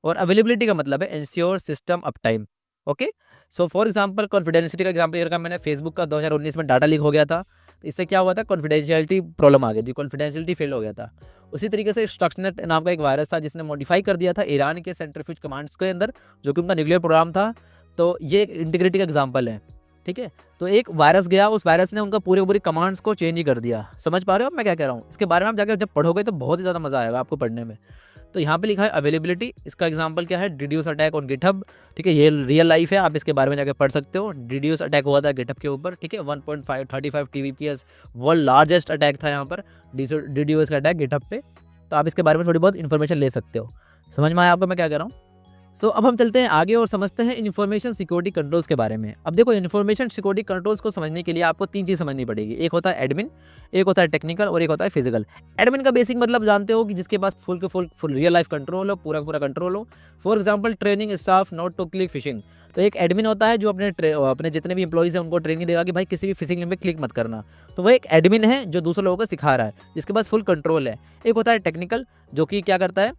और अवेलेबिलिटी का मतलब है ensure system uptime. Okay, so for example confidentiality का एग्जांपल रखा मैंने, फेसबुक का 2019 में डाटा लीक हो गया था, तो इससे क्या हुआ था, कॉन्फिडेंशियलिटी प्रॉब्लम आ गई थी, कॉन्फिडेंशियलिटी फेल हो गया था। उसी तरीके से स्टक्सनेट नाम का एक वायरस था जिसने मॉडिफाई कर दिया था ईरान के सेंट्रीफ्यूज कमांड्स के अंदर, जो कि उनका न्यूक्लियर प्रोग्राम था। तो ये एक इंटीग्रिटी का एग्जांपल है, ठीक है। तो एक वायरस गया, उस वायरस ने उनका पूरे पूरी कमांड्स को चेंज ही कर दिया। समझ पा रहे हो अब मैं क्या कह रहा हूँ? इसके बारे में आप जाकर जब पढ़ोगे तो बहुत ही ज़्यादा मजा आएगा आपको पढ़ने में। तो यहाँ पे लिखा है अवेलेबिलिटी, इसका एग्जांपल क्या है, डिड्यूस अटैक ऑन गिटहब, ठीक है। ये रियल लाइफ है, आप इसके बारे में जाकर पढ़ सकते हो। डिड्यूस अटैक हुआ था गिटहब के ऊपर, ठीक है। 1.535 TBPS वर्ल्ड लार्जेस्ट अटैक था यहाँ पर, डिड्यूस का अटैक गिटहब पे। तो आप इसके बारे में थोड़ी बहुत इन्फॉर्मेशन ले सकते हो। समझ में आया आपको मैं क्या कह रहा हूँ? सो अब हम चलते हैं आगे और समझते हैं इन्फॉर्मेशन सिक्योरिटी कंट्रोल्स के बारे में। अब देखो, इन्फॉर्मेशन सिक्योरिटी कंट्रोल्स को समझने के लिए आपको 3 चीज़ समझनी पड़ेगी। एक होता है एडमिन, एक होता है टेक्निकल और एक होता है फिजिकल। एडमिन का बेसिक मतलब जानते हो कि जिसके पास फुल के फुल रियल लाइफ कंट्रोल हो, पूरा पूरा कंट्रोल हो। For example training staff not to click phishing. तो एक एडमिन होता है जो अपने जितने भी एम्प्लॉइज़ हैं उनको ट्रेनिंग देगा कि भाई किसी भी फिशिंग लिंक पे क्लिक मत करना। तो वो एक एडमिन है जो दूसरे लोगों को सिखा रहा है, जिसके पास फुल कंट्रोल है। एक होता है टेक्निकल, जो कि क्या करता है,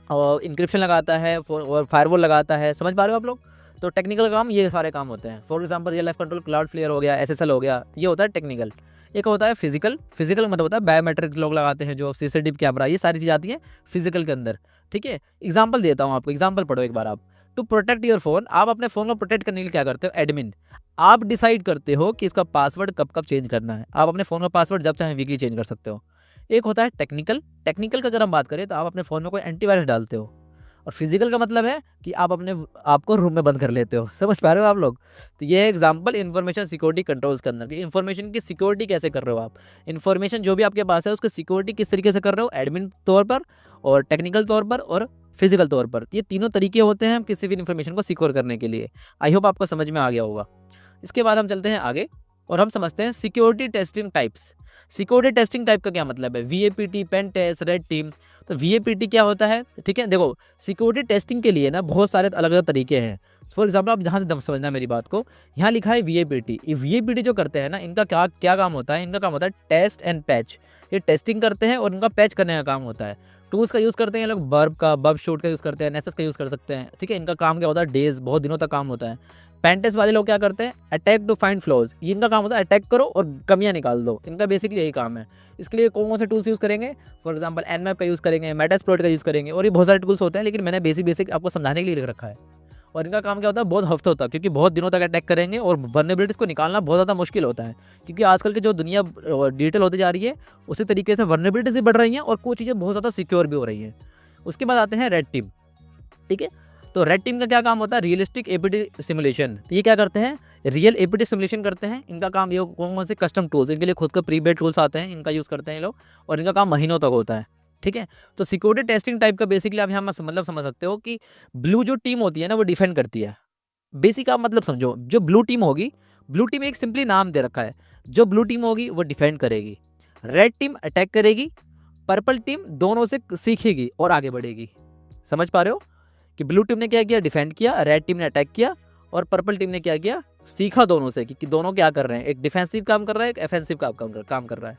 और इंक्रिप्शन लगाता है और फायरवॉल लगाता है। समझ पा रहे हो आप लोग? तो टेक्निकल काम ये सारे काम होते हैं। For example real life control, Cloudflare हो गया, एसएसएल हो गया, ये होता है टेक्निकल। एक होता है फिजिकल, फिजिकल मतलब होता है बायोमेट्रिक लोग लगाते हैं, जो सीसीटीवी कैमरा, ये सारी चीज़ आती हैं फिजिकल के अंदर, ठीक है। एग्जाम्पल देता हूँ आपको, एग्जाम्पल पढ़ो एक बार आप। टू प्रोटेक्ट योर फोन, आप अपने फ़ोन को प्रोटेक्ट करने के लिए क्या करते हो, एडमिन। आप डिसाइड करते हो कि इसका पासवर्ड कब कब चेंज करना है। आप अपने फ़ोन का पासवर्ड जब चाहे वीकली चेंज कर सकते हो। एक होता है टेक्निकल, टेक्निकल का अगर हम बात करें तो आप अपने फ़ोन में कोई एंटीवायरस डालते हो। और फिजिकल का मतलब है कि आप अपने आपको रूम में बंद कर लेते हो। समझ पा रहे हो आप लोग? तो ये है एग्जांपल इन्फॉर्मेशन सिक्योरिटी कंट्रोल्स के अंदर कि इन्फॉर्मेशन की सिक्योरिटी कैसे कर रहे हो आप। इन्फॉर्मेशन जो भी आपके पास है उसकी सिक्योरिटी किस तरीके से कर रहे हो, एडमिन तौर पर और टेक्निकल तौर पर और फिजिकल तौर पर। ये तीनों तरीके होते हैं किसी भी इन्फॉर्मेशन को सिक्योर करने के लिए। आई होप आपको समझ में आ गया होगा। इसके बाद हम चलते हैं आगे और हम समझते हैं security testing types. Security testing type का क्या मतलब है, वीएपीटी, पेन टेस्ट, रेड टीम। तो वीएपीटी क्या होता है, ठीक है। देखो, सिक्योरिटी टेस्टिंग के लिए ना बहुत सारे अलग अलग तरीके हैं। फॉर एग्जाम्पल आप जहाँ से दम समझना मेरी बात को, यहाँ लिखा है VAPT। ये VAPT जो करते हैं ना, इनका क्या क्या काम होता है, इनका काम होता है टेस्ट एंड पैच। ये टेस्टिंग करते हैं और इनका पैच करने का काम होता है। टूल्स का यूज़ करते हैं ये लोग, बर्ब का, बब शूट का यूज़ करते हैं, नेसेस का यूज़ कर सकते हैं, ठीक है। इनका काम क्या होता है, डेज, बहुत दिनों तक काम होता है। पेंटेस्ट वाले लोग क्या करते हैं, अटैक टू फाइंड फ्लॉज। ये इनका काम होता है अटैक करो और कमियां निकाल दो, इनका बेसिकली यही काम है। इसके लिए कौन कौन से टूल्स यूज़ करेंगे, फॉर एग्जांपल Nmap का यूज़ करेंगे, मेटास्प्लॉइट का यूज़ करेंगे, और ये बहुत सारे टूल्स होते हैं, लेकिन मैंने बेसिक आपको समझाने के लिए लिख रखा है। और इनका काम क्या होता है, बहुत हफ्तों तक, क्योंकि बहुत दिनों तक अटैक करेंगे और वल्नरेबिलिटीज़ को निकालना बहुत ज़्यादा मुश्किल होता है, क्योंकि आजकल की जो दुनिया डिजिटल होती जा रही है, उसी तरीके से वल्नरेबिलिटीज़ भी बढ़ रही हैं और कुछ चीज़ें बहुत ज़्यादा सिक्योर भी हो रही हैं। उसके बाद आते हैं रेड टीम, ठीक है। तो रेड टीम का क्या काम होता है, रियलिस्टिक एपीटी सिमुलेशन। तो ये क्या करते हैं, रियल एपीटी सिमुलेशन करते हैं। इनका काम ये कौन कौन से कस्टम टूल्स, इनके लिए खुद का प्रीपेड टूल्स आते हैं, इनका यूज़ करते हैं ये लोग, और इनका काम महीनों तक होता है, ठीक है। तो सिक्योरिटी टेस्टिंग टाइप का बेसिकली आप यहाँ मतलब समझ सकते हो कि ब्लू जो टीम होती है ना, वो डिफेंड करती है। बेसिक आप मतलब समझो, जो ब्लू टीम होगी, ब्लू टीम एक सिंपली नाम दे रखा है, जो ब्लू टीम होगी वो डिफेंड करेगी, रेड टीम अटैक करेगी, पर्पल टीम दोनों से सीखेगी और आगे बढ़ेगी। समझ पा रहे हो कि ब्लू टीम ने क्या किया, डिफेंड किया, रेड टीम ने अटैक किया, और पर्पल टीम ने क्या किया, सीखा दोनों से कि दोनों क्या कर रहे हैं, एक डिफेंसिव काम कर रहा है, एक ऑफेंसिव काम कर रहा है।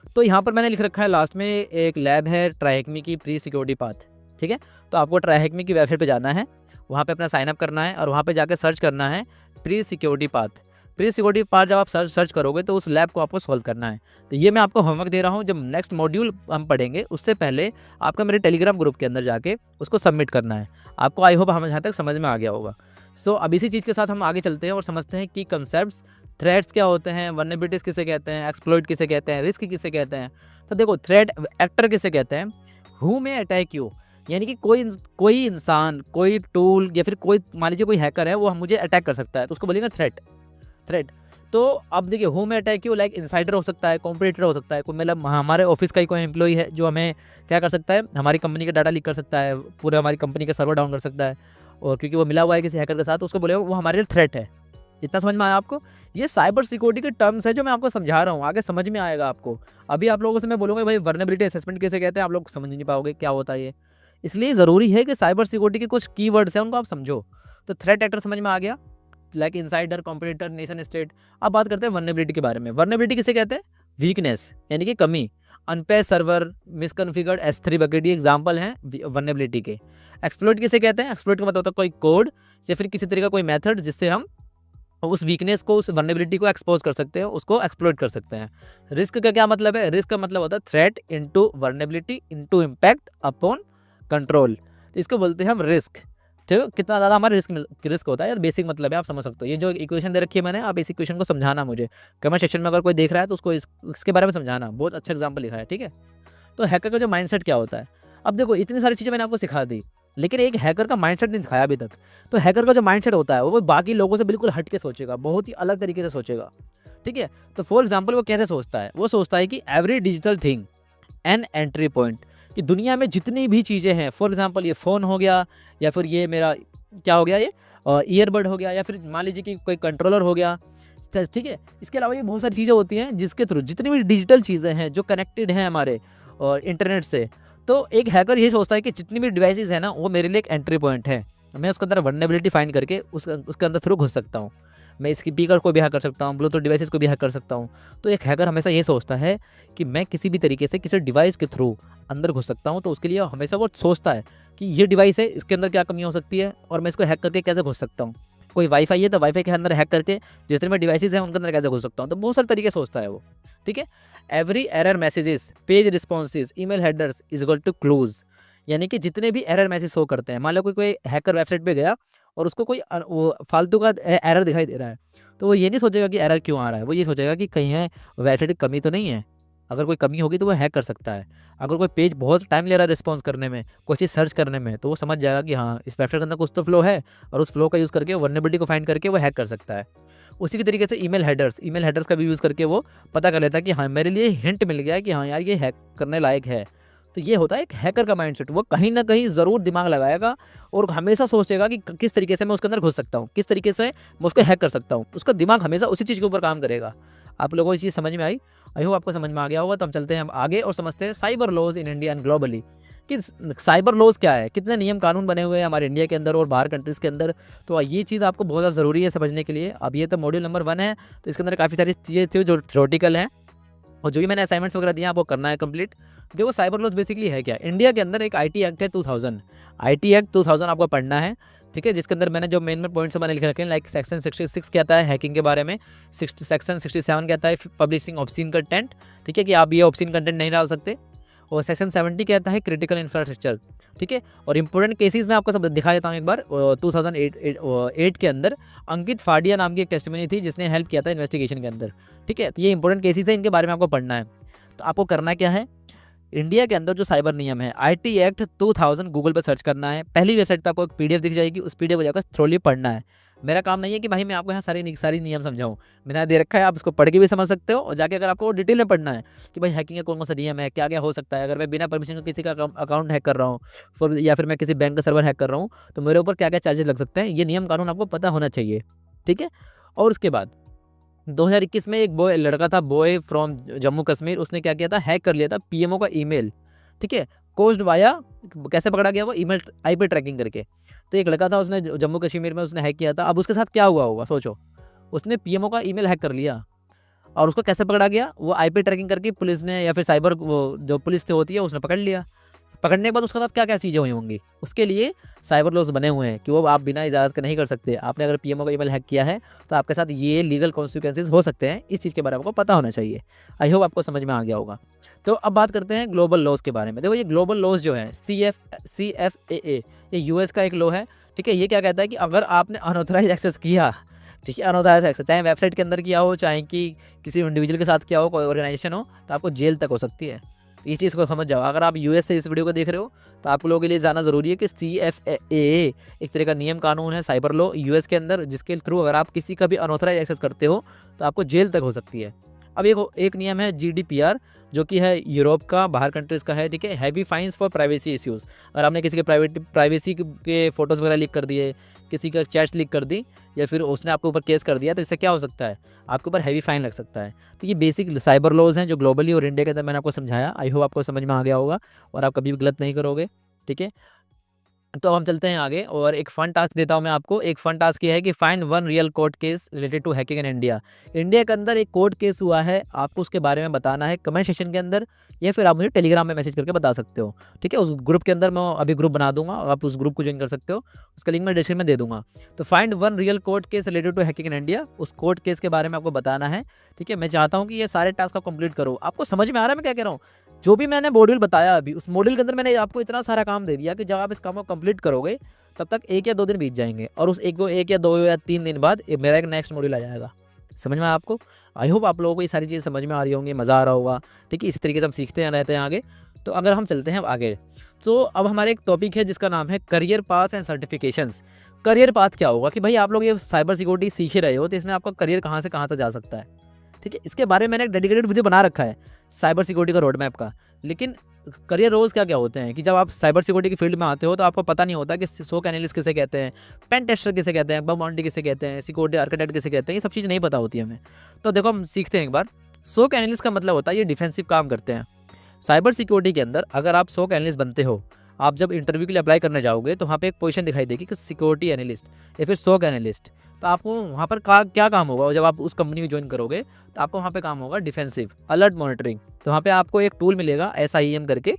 तो यहाँ पर मैंने लिख रखा है लास्ट में एक लैब है ट्राइहेक्मी की, प्री सिक्योरिटी पाथ, ठीक है। तो आपको ट्राइहेक्मी की वेबसाइट पे जाना है, वहाँ पे अपना साइन अप करना है, और वहाँ पे जाकर सर्च करना है pre security path. Pre security path जब आप सर्च करोगे तो उस लैब को आपको सॉल्व करना है। तो ये मैं आपको होमवर्क दे रहा हूँ, जब नेक्स्ट मॉड्यूल हम पढ़ेंगे उससे पहले आपका मेरे टेलीग्राम ग्रुप के अंदर जाके उसको सबमिट करना है। आपको आई होप हमें यहाँ तक समझ में आ गया होगा। सो अब इसी चीज़ के साथ हम आगे चलते हैं और समझते हैं कि कंसेप्ट्स, थ्रेट्स क्या होते हैं, वल्नरेबिलिटीज़ किसे कहते हैं, एक्सप्लॉइट किसे कहते हैं, रिस्क किसे कहते हैं। तो देखो, थ्रेट एक्टर किसे कहते हैं, हु मे अटैक यू, यानी कि कोई इंसान, कोई टूल, या फिर कोई, मान लीजिए कोई हैकर है, वो मुझे अटैक कर सकता है, तो उसको बोलेंगे थ्रेट। तो अब देखिए, who may attack you, like insider हो सकता है, कॉम्पिटिटर हो सकता है, कोई मतलब हमारे ऑफिस का ही कोई एम्प्लॉय है जो हमें क्या कर सकता है, हमारी कंपनी का डाटा लीक कर सकता है, पूरे हमारी कंपनी का सर्वर डाउन कर सकता है, और क्योंकि वो मिला हुआ है किसी हैकर के साथ, तो उसको बोलेगा वो हमारे लिए थ्रेट है। इतना समझ में आया आपको? ये साइबर सिक्योरिटी के टर्म्स है जो मैं आपको समझा रहा हूँ, आगे समझ में आएगा आपको। अभी आप लोगों से मैं बोलूँगा भाई वल्नरेबिलिटी असेसमेंट किसे कहते हैं, आप लोग समझ नहीं पाओगे क्या होता है ये। इसलिए ज़रूरी है कि साइबर सिक्योरिटी के कुछ कीवर्ड्स हैं, उनको आप समझो। तो थ्रेट एक्टर समझ में आ गया, like insider, competitor, nation state. अब बात करते हैं वल्नरेबिलिटी के बारे में। वल्नरेबिलिटी किसे कहते हैं, वीकनेस यानी कि कमी, अनपैच सर्वर, मिसकॉन्फिगर्ड S3 बकेट, ये एग्जांपल हैं वल्नरेबिलिटी के। एक्सप्लॉइट किसे कहते हैं, एक्सप्लॉइट का मतलब होता है कोई कोड या फिर किसी तरह का कोई मेथड जिससे हम उस वीकनेस को, उस वल्नरेबिलिटी को एक्सपोज कर सकते हैं, उसको एक्सप्लॉइट कर सकते हैं। रिस्क का क्या मतलब है, रिस्क का मतलब होता है threat into vulnerability into impact upon control, इसको बोलते हैं हम रिस्क। ठीक, कितना ज़्यादा हमारा रिस्क होता है यार, बेसिक मतलब है, आप समझ सकते हो। ये जो इक्वेशन दे रखी है मैंने, आप इस इक्वेशन को समझाना मुझे कमेंट सेक्शन में, अगर कोई देख रहा है तो उसको इसके बारे में समझाना, बहुत अच्छा एग्जाम्पल लिखा है, ठीक है। तो हैकर का जो माइंडसेट क्या होता है, अब देखो इतनी सारी चीज़ें मैंने आपको सिखा दी, लेकिन एक हैकर का माइंडसेट नहीं सिखाया अभी तक। तो हैकर का जो माइंडसेट होता है वो बाकी लोगों से बिल्कुल हट के सोचेगा, बहुत ही अलग तरीके से सोचेगा, ठीक है। तो फॉर एग्जाम्पल वो कैसे सोचता है, वो सोचता है कि every digital thing an entry point, कि दुनिया में जितनी भी चीज़ें हैं, फॉर एग्जाम्पल ये फ़ोन हो गया, या फिर ये मेरा क्या हो गया, ये ईयरबड हो गया, या फिर मान लीजिए कि कोई कंट्रोलर हो गया, ठीक है। इसके अलावा ये बहुत सारी चीज़ें होती हैं जिसके थ्रू जितनी भी डिजिटल चीज़ें हैं जो कनेक्टेड हैं हमारे और इंटरनेट से, तो एक हैकर यही सोचता है कि जितनी भी डिवाइसेस है ना, वो मेरे लिए एक एंट्री पॉइंट है, मैं उसके अंदर वल्नरेबिलिटी फाइंड करके उसके अंदर थ्रू घुस सकता हूँ। मैं स्पीकर को भी हैक कर सकता हूँ, ब्लूटूथ डिवाइसेस को भी हैक कर सकता हूँ। तो एक हैकर हमेशा ये सोचता है कि मैं किसी भी तरीके से किसी डिवाइस के थ्रू अंदर घुस सकता हूँ, तो उसके लिए हमेशा वो सोचता है कि ये डिवाइस है, इसके अंदर क्या कमी हो सकती है और मैं इसको हैक करके कैसे घुस सकता हूँ। कोई वाईफाई है तो वाईफाई के अंदर हैक करके जितने भी डिवाइसेस हैं उनके अंदर कैसे घुस सकता हूँ। तो बहुत सारे तरीके सोचता है वो, ठीक है। Every error messages, page responses, email headers is equal to clues, यानी कि जितने भी एरर मैसेज शो करते हैं, मान लो कोई हैकर वेबसाइट पे गया और उसको कोई वो फालतू का एरर दिखाई दे रहा है, तो वो ये नहीं सोचेगा कि एरर क्यों आ रहा है, वो ये सोचेगा कि कहीं है वेबसाइट की कमी तो नहीं है। अगर कोई कमी होगी तो वो हैक कर सकता है। अगर कोई पेज बहुत टाइम ले रहा है रिस्पॉन्स करने में, कोई चीज़ सर्च करने में, तो वो समझ जाएगा कि हाँ इस वेबसाइट के अंदर कुछ तो फ्लो है, और उस फ्लो का यूज़ करके वल्नरेबिलिटी को फाइंड करके वो हैक कर सकता है। उसी के तरीके से ईमेल हेडर्स का भी यूज़ करके वो पता कर लेता है कि हाँ मेरे लिए हिंट मिल गया है कि हाँ यार ये हैक करने लायक है। तो ये होता है एक हैकर का माइंडसेट, वो कहीं ना कहीं ज़रूर दिमाग लगाएगा और हमेशा सोचेगा कि किस तरीके से मैं उसके अंदर घुस सकता हूँ, किस तरीके से मैं उसको हैक कर सकता हूँ। उसका दिमाग हमेशा उसी चीज़ के ऊपर काम करेगा। आप लोगों को ये चीज़ समझ में आई? आई होप आपको समझ में आ गया होगा। तो हम चलते हैं अब आगे और समझते हैं cyber laws in India and globally, कि साइबर लॉज क्या है, कितने नियम कानून बने हुए हैं हमारे इंडिया के अंदर और बाहर कंट्रीज़ के अंदर। तो ये चीज़ आपको बहुत ज़्यादा ज़रूरी है समझने के लिए। अब ये तो मॉड्यूल नंबर 1 है, तो इसके अंदर काफ़ी सारी चीज़ें थी जो थ्योरेटिकल हैं, और जो भी मैंने असाइनमेंट्स वगैरह दिए हैं आपको करना है कंप्लीट। देखो साइबर लॉज बेसिकली है क्या, इंडिया के अंदर एक आईटी एक्ट है 2000, आईटी एक्ट 2000 आपको पढ़ना है, ठीक है, जिसके अंदर मैंने जो मेन पॉइंट्स मैंने लिख रखे हैं, लाइक सेक्शन 66 कहता है हैकिंग के बारे में, सेक्शन 67 कहता है पब्लिशिंग ऑब्सीन कंटेंट, ठीक है, कि आप ये ऑब्सीन कंटेंट नहीं डाल सकते, और सेक्शन 70 कहता है क्रिटिकल इंफ्रास्ट्रक्चर, ठीक है। और इंपॉर्टेंट केसेस में आपको सब दिखा देता हूँ एक बार। 2008 के अंदर अंकित फाडिया नाम की एक टेस्टिमनी थी जिसने हेल्प किया था इन्वेस्टिगेशन के अंदर, ठीक है। तो ये इंपॉर्टेंट केसेस है, इनके बारे में आपको पढ़ना है। तो आपको करना क्या है, इंडिया के अंदर जो साइबर नियम है आईटी एक्ट 2000 गूगल पर सर्च करना है, पहली वेबसाइट पर आपको एक पीडीएफ दिख जाएगी, उस पीडीएफ को जाकर थ्रोली पढ़ना है। मेरा काम नहीं है कि भाई मैं आपको यहाँ सारी नियम समझाऊं, मैंने दे रखा है, आप इसको पढ़ के भी समझ सकते हो, और जाके अगर आपको डिटेल में पढ़ना है कि भाई हैकिंग का कौन कौन सा नियम है, क्या क्या हो सकता है, अगर मैं बिना परमिशन के किसी का अकाउंट हैक कर रहा हूँ, या फिर मैं किसी बैंक का सर्वर हैक कर रहा हूँ, तो मेरे ऊपर क्या क्या चार्जेस लग सकते हैं, ये नियम कानून आपको पता होना चाहिए, ठीक है। और उसके बाद 2021 में एक लड़का था, बॉय फ्रॉम जम्मू कश्मीर, उसने क्या किया था, हैक कर लिया था पीएमओ का ईमेल, ठीक है, कोज्ड वाया, कैसे पकड़ा गया वो, ईमेल आईपी ट्रैकिंग करके। तो एक लड़का था, उसने जम्मू कश्मीर में उसने हैक किया था। अब उसके साथ क्या हुआ होगा सोचो, उसने पीएमओ का ईमेल हैक कर लिया, और उसको कैसे पकड़ा गया, वो आईपी ट्रैकिंग करके पुलिस ने, या फिर साइबर वो जो पुलिस होती है उसने पकड़ लिया। पकड़ने के बाद उसके साथ क्या क्या चीज़ें हुई होंगी, उसके लिए साइबर लॉज बने हुए हैं कि वो आप बिना इजाज़त के नहीं कर सकते। आपने अगर पीएमओ का ईमेल हैक किया है तो आपके साथ ये लीगल कॉन्सिक्वेंसेज हो सकते हैं, इस चीज़ के बारे में आपको पता होना चाहिए। आई होप आपको समझ में आ गया होगा। तो अब बात करते हैं ग्लोबल लॉज के बारे में। देखो ये ग्लोबल लॉज जो है CFAA, ये यूएस का एक लॉ है, ठीक है। ये क्या कहता है कि अगर आपने अनऑथराइज एक्सेस किया, ठीक है, अनऑथराइज एक्सेस चाहे वेबसाइट के अंदर किया हो, चाहे कि किसी इंडिविजुअल के साथ किया हो, कोई ऑर्गेनाइजेशन हो, तो आपको जेल तक हो सकती है। इस चीज़ को समझ जाओ। अगर आप यूएस से इस वीडियो को देख रहे हो तो आप लोगों के लिए जानना ज़रूरी है कि CFAA एक तरह का नियम कानून है, साइबर लॉ यूएस के अंदर, जिसके थ्रू अगर आप किसी का भी अनऑथराइज एक्सेस करते हो तो आपको जेल तक हो सकती है। अब एक नियम है GDPR, जो कि है यूरोप का, बाहर कंट्रीज़ का है, ठीक है। Heavy fines for privacy issues, अगर आपने किसी के प्राइवेसी के फ़ोटोज़ वगैरह लीक कर दिए, किसी का चैट्स लीक कर दी, या फिर उसने आपके ऊपर केस कर दिया, तो इससे क्या हो सकता है, आपके ऊपर हैवी फाइन लग सकता है। तो ये बेसिक साइबर लॉज हैं जो ग्लोबली और इंडिया के अंदर मैंने आपको समझाया। आई होप आपको समझ में आ गया होगा और आप कभी भी गलत नहीं करोगे, ठीक है। तो हम चलते हैं आगे, और एक फन टास्क देता हूं मैं आपको। एक फन टास्क ये है कि find one real court case related to hacking in India. India के अंदर एक कोर्ट केस हुआ है, आपको उसके बारे में बताना है कमेंट सेक्शन के अंदर, या फिर आप मुझे टेलीग्राम में मैसेज करके बता सकते हो, ठीक है। उस ग्रुप के अंदर मैं अभी ग्रुप बना दूंगा, आप उस ग्रुप को ज्वाइन कर सकते हो, उसका लिंक मैं डिस्क्रिप्शन में दे दूंगा। तो find one real court case related to hacking in India, उस कोर्ट केस के बारे में आपको बताना है, ठीक है। मैं चाहता हूँ कि ये सारे टास्क आप कंप्लीट करो। आपको समझ में आ रहा है मैं क्या कह रहा हूँ, जो भी मैंने मॉड्यूल बताया अभी, उस मॉड्यूल के अंदर मैंने आपको इतना सारा काम दे दिया कि जब आप इस काम को कंप्लीट करोगे तब तक 1 या 2 दिन बीत जाएंगे, और उस 1 या 2 या 3 दिन बाद मेरा एक नेक्स्ट मॉड्यूल आ जाएगा। समझ में आया आपको? आई होप आप लोगों को ये सारी चीज़ें समझ में आ रही होंगी, मज़ा आ रहा होगा, ठीक है। इसी तरीके से हम सीखते हैं रहते हैं आगे। तो अगर हम चलते हैं अब आगे, तो अब हमारे एक टॉपिक है जिसका नाम है career path and certifications. Career path क्या होगा कि भाई आप लोग ये साइबर सिक्योरिटी सीख ही रहे हो, तो इसमें आपका करियर कहाँ से कहाँ तक जा सकता है, ठीक है। इसके बारे में मैंने एक डेडिकेटेड वीडियो बना रखा है साइबर सिक्योरिटी का रोड मैप का। लेकिन करियर रोल्स क्या क्या होते हैं कि जब आप साइबर सिक्योरिटी की फील्ड में आते हो तो आपको पता नहीं होता कि सोक एनालिस्ट किसे कहते हैं, पेन टेस्टर किसे कहते हैं, बग बाउंटी किसे कहते हैं, सिक्योरिटी आर्किटेक्ट किसे कहते हैं, ये सब चीज़ नहीं पता होती है हमें। तो देखो हम सीखते हैं एक बार। सोक एनालिस्ट का मतलब होता है ये डिफेंसिव काम करते हैं साइबर सिक्योरिटी के अंदर। अगर आप सोक एनालिस्ट बनते हो, आप जब इंटरव्यू के लिए अप्लाई करने जाओगे तो वहाँ पे एक पोजीशन दिखाई देगी कि सिक्योरिटी एनालिस्ट या फिर सोक एनालिस्ट। तो आपको वहाँ पर क्या काम होगा, जब आप उस कंपनी में ज्वाइन करोगे तो आपको वहाँ पे काम होगा डिफेंसिव अलर्ट मॉनिटरिंग। तो वहाँ पे आपको एक टूल मिलेगा SIEM करके,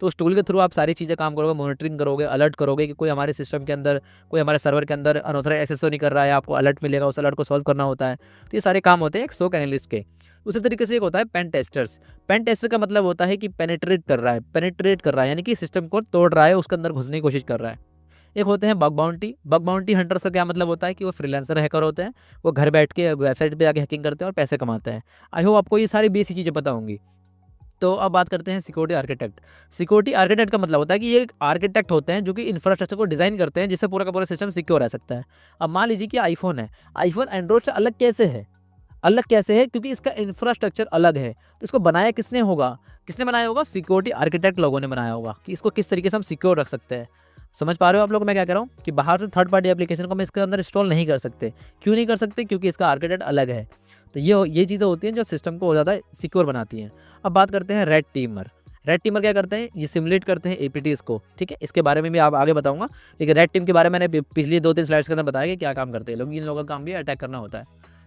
तो उस टूल के थ्रू आप सारी चीज़ें काम करोगे, मॉनिटरिंग करोगे, अलर्ट करोगे कि कोई हमारे सिस्टम के अंदर, कोई हमारे सर्वर के अंदर अनऑथराइज एक्सेस तो नहीं कर रहा है, आपको अलर्ट मिलेगा, उस अलर्ट को सॉल्व करना होता है। तो ये सारे काम होते हैं एक सोक एनालिस्ट के। उसी तरीके से एक होता है पेन टेस्टर्स। पेन टेस्टर का मतलब होता है कि पेनिट्रेट कर रहा है, यानी कि सिस्टम को तोड़ रहा है, उसके अंदर घुसने की कोशिश कर रहा है। एक होते हैं bug bounty. Bug bounty hunters का क्या मतलब होता है कि वो फ्रीलांसर हैकर होते हैं, वो घर बैठ के वेबसाइट पे जाके हैकिंग करते हैं और पैसे कमाते हैं। आई होप आपको ये सारी बेसिक चीज़ें पता होंगी। तो अब बात करते हैं सिक्योरिटी आर्किटेक्ट। सिक्योरिटी आर्किटेक्ट का मतलब होता है कि ये एक आर्किटेक्ट होते हैं जो कि इंफ्रास्ट्रक्चर को डिज़ाइन करते हैं जिससे पूरा का पूरा सिस्टम सिक्योर रह सकता है। अब मान लीजिए कि आईफोन है, आईफोन एंड्रॉइड से अलग कैसे है, क्योंकि इसका इंफ्रास्ट्रक्चर अलग है। तो इसको बनाया किसने बनाया होगा, सिक्योरिटी आर्किटेक्ट लोगों ने बनाया होगा कि इसको किस तरीके से हम सिक्योर रख सकते हैं। समझ पा रहे हो आप लोग मैं क्या कह रहा हूँ कि बाहर से थर्ड पार्टी एप्लीकेशन को हम इसके अंदर इंस्टॉल नहीं कर सकते। क्यों नहीं कर सकते, क्योंकि इसका आर्किटेक्ट अलग है। तो ये चीज़ें होती हैं जो सिस्टम को और ज़्यादा सिक्योर बनाती हैं। अब बात करते हैं रेड टीमर। रेड टीमर क्या करते हैं, ये सिमुलेट करते हैं एपीटीज को, ठीक है। इसके बारे में भी आप आगे बताऊंगा, लेकिन रेड टीम के बारे में मैंने पिछली 2-3 स्लाइड्स के अंदर बताया कि क्या काम करते हैं लोग। इन लोगों का काम भी अटैक करना होता है,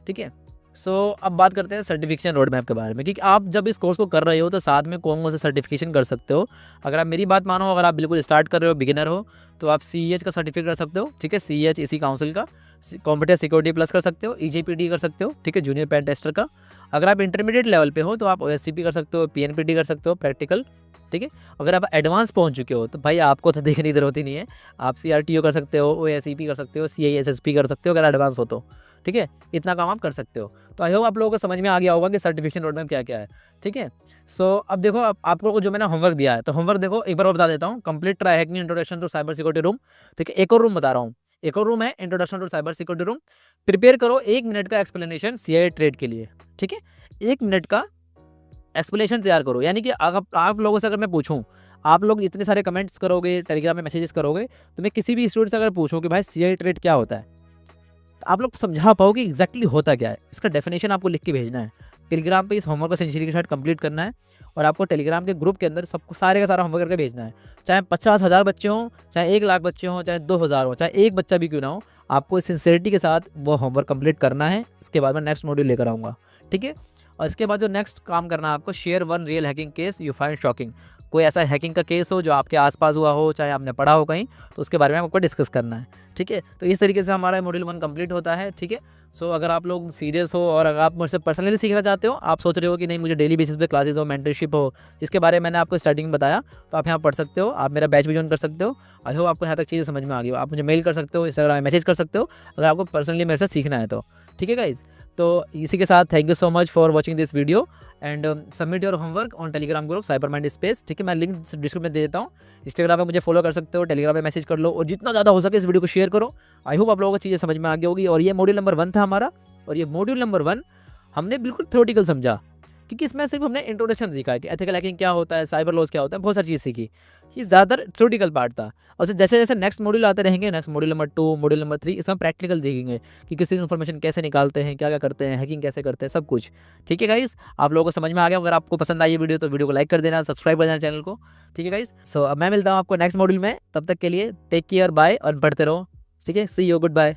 ठीक है। सो अब बात करते हैं सर्टिफिकेशन रोड मैप के बारे में, क्योंकि आप जब इस कोर्स को कर रहे हो तो साथ में कौन कौन से सर्टिफिकेशन कर सकते हो। अगर आप मेरी बात मानो, अगर आप बिल्कुल स्टार्ट कर रहे हो, बिगिनर हो, तो आप CEH का सर्टिफिकेट कर सकते हो, ठीक है। CEH इसी काउंसिल का, कंप्यूटर सिक्योरिटी प्लस कर सकते हो, EJPD कर सकते हो, ठीक है, जूनियर पेन टेस्टर का। अगर आप इंटरमीडिएट लेवल पे हो तो आप OSCP कर सकते हो, PNPT कर सकते हो प्रैक्टिकल, ठीक है। अगर आप एडवांस पहुंच चुके हो तो भाई आपको तो देखने की ज़रूरत ही नहीं है, आप CRTO कर सकते हो, OSCP कर सकते हो, CISSP कर सकते हो अगर एडवांस हो तो, ठीक है। इतना काम आप कर सकते हो। तो आई होप आप लोगों को समझ में आ गया होगा कि सर्टिफिकेशन रोड मैप क्या क्या है, ठीक है। सो अब देखो, आप लोगों को जो मैंने होमवर्क दिया है, तो होमवर्क देखो एक बार और बता देता हूँ। Complete try hacking introduction to cyber security room, ठीक है। एक और रूम बता रहा हूँ, एक और रूम है introduction to cyber security room. Prepare करो 1 मिनट का एक्सप्लेनेशन CIA ट्रेड के लिए, ठीक है। 1 मिनट का एक्सप्लेनेशन तैयार करो, यानी कि अगर आप लोगों से अगर मैं पूछूं, आप लोग इतने सारे कमेंट्स करोगे, टेलीग्राम में मैसेजेस करोगे, तो मैं किसी भी स्टूडेंट से अगर पूछूं कि भाई CIA ट्रेड क्या होता है, तो आप लोग समझा पाओ कि एग्जैक्टली होता क्या है। इसका डेफिनेशन आपको लिख के भेजना है, टेलीग्राम पे इस होमवर्क को सिंसियरली के साथ कंप्लीट करना है, और आपको टेलीग्राम के ग्रुप के अंदर सबको सारे का सारा होमवर्क करके भेजना है। चाहे 50,000 बच्चे हों, चाहे 1 लाख बच्चे हों, चाहे 2,000 हों, चाहे एक बच्चा भी क्यों ना हो, आपको सिंसियरिटी के साथ वो होमवर्क कंप्लीट करना है। इसके बाद मैं नेक्स्ट मॉड्यूल लेकर आऊँगा, ठीक है। और इसके बाद जो नेक्स्ट काम करना है आपको, share 1 real hacking case you find shocking. कोई ऐसा हैकिंग का केस हो जो आपके आसपास हुआ हो, चाहे आपने पढ़ा हो कहीं, तो उसके बारे में आपको डिस्कस करना है, ठीक है। तो इस तरीके से हमारा मॉड्यूल 1 कंप्लीट होता है, ठीक है। सो अगर आप लोग सीरियस हो और अगर आप मुझसे पर्सनली सीखना चाहते हो, आप सोच रहे हो कि नहीं मुझे डेली बेसिस पे क्लासेस हो, मेंटरशिप हो, जिसके बारे में मैंने आपको स्टार्टिंग में बताया, तो आप यहाँ पढ़ सकते हो, आप मेरा बैच भी ज्वाइन कर सकते हो। आई होप आपको यहाँ तक चीज़ें समझ में आ गई हो। आप मुझे मेल कर सकते हो, इंस्टाग्राम में मैसेज कर सकते हो, अगर आपको पर्सनली मेरे से सीखना है तो, ठीक है गाइज। तो इसी के साथ thank you so much for watching this video and submit your homework on Telegram group cyber mind space, ठीक है। मैं लिंक डिस्क्रिप्शन में दे देता हूँ। इंस्टाग्राम पे मुझे फॉलो कर सकते हो, टेलीग्राम पे मैसेज कर लो, और जितना ज़्यादा हो सके इस वीडियो को शेयर करो। आई होप आप लोगों को चीज़ें समझ में आ गई होगी। और ये मॉड्यूल नंबर 1 था हमारा, और ये मॉड्यूल नंबर 1 हमने बिल्कुल थ्योरेटिकल समझा, क्योंकि इसमें सिर्फ हमने इंट्रोडक्शन सीखा कि एथिकल हैकिंग क्या होता है, साइबर लॉस क्या होता है, बहुत सारी चीज़ सीखी। ये ज़्यादातर थ्योरेटिकल पार्ट था। और जैसे जैसे नेक्स्ट मॉड्यूल आते रहेंगे, next module number 2, module number 3, इसमें प्रैक्टिकल देखेंगे कि किसी इन्फॉर्मेशन कैसे निकालते हैं, क्या क्या करते हैं, हैकिंग कैसे करते हैं, सब कुछ, ठीक है गाइस। आप लोगों को समझ में आ गया। अगर आपको पसंद आई ये वीडियो तो वीडियो को लाइक कर देना, सब्सक्राइब कर देना चैनल को, ठीक है गाइस। सो अब मैं मिलता हूँ आपको नेक्स्ट मॉड्यूल में, तब तक के लिए टेक केयर, बाय, और पढ़ते रहो, ठीक है। सी यू, गुड बाय।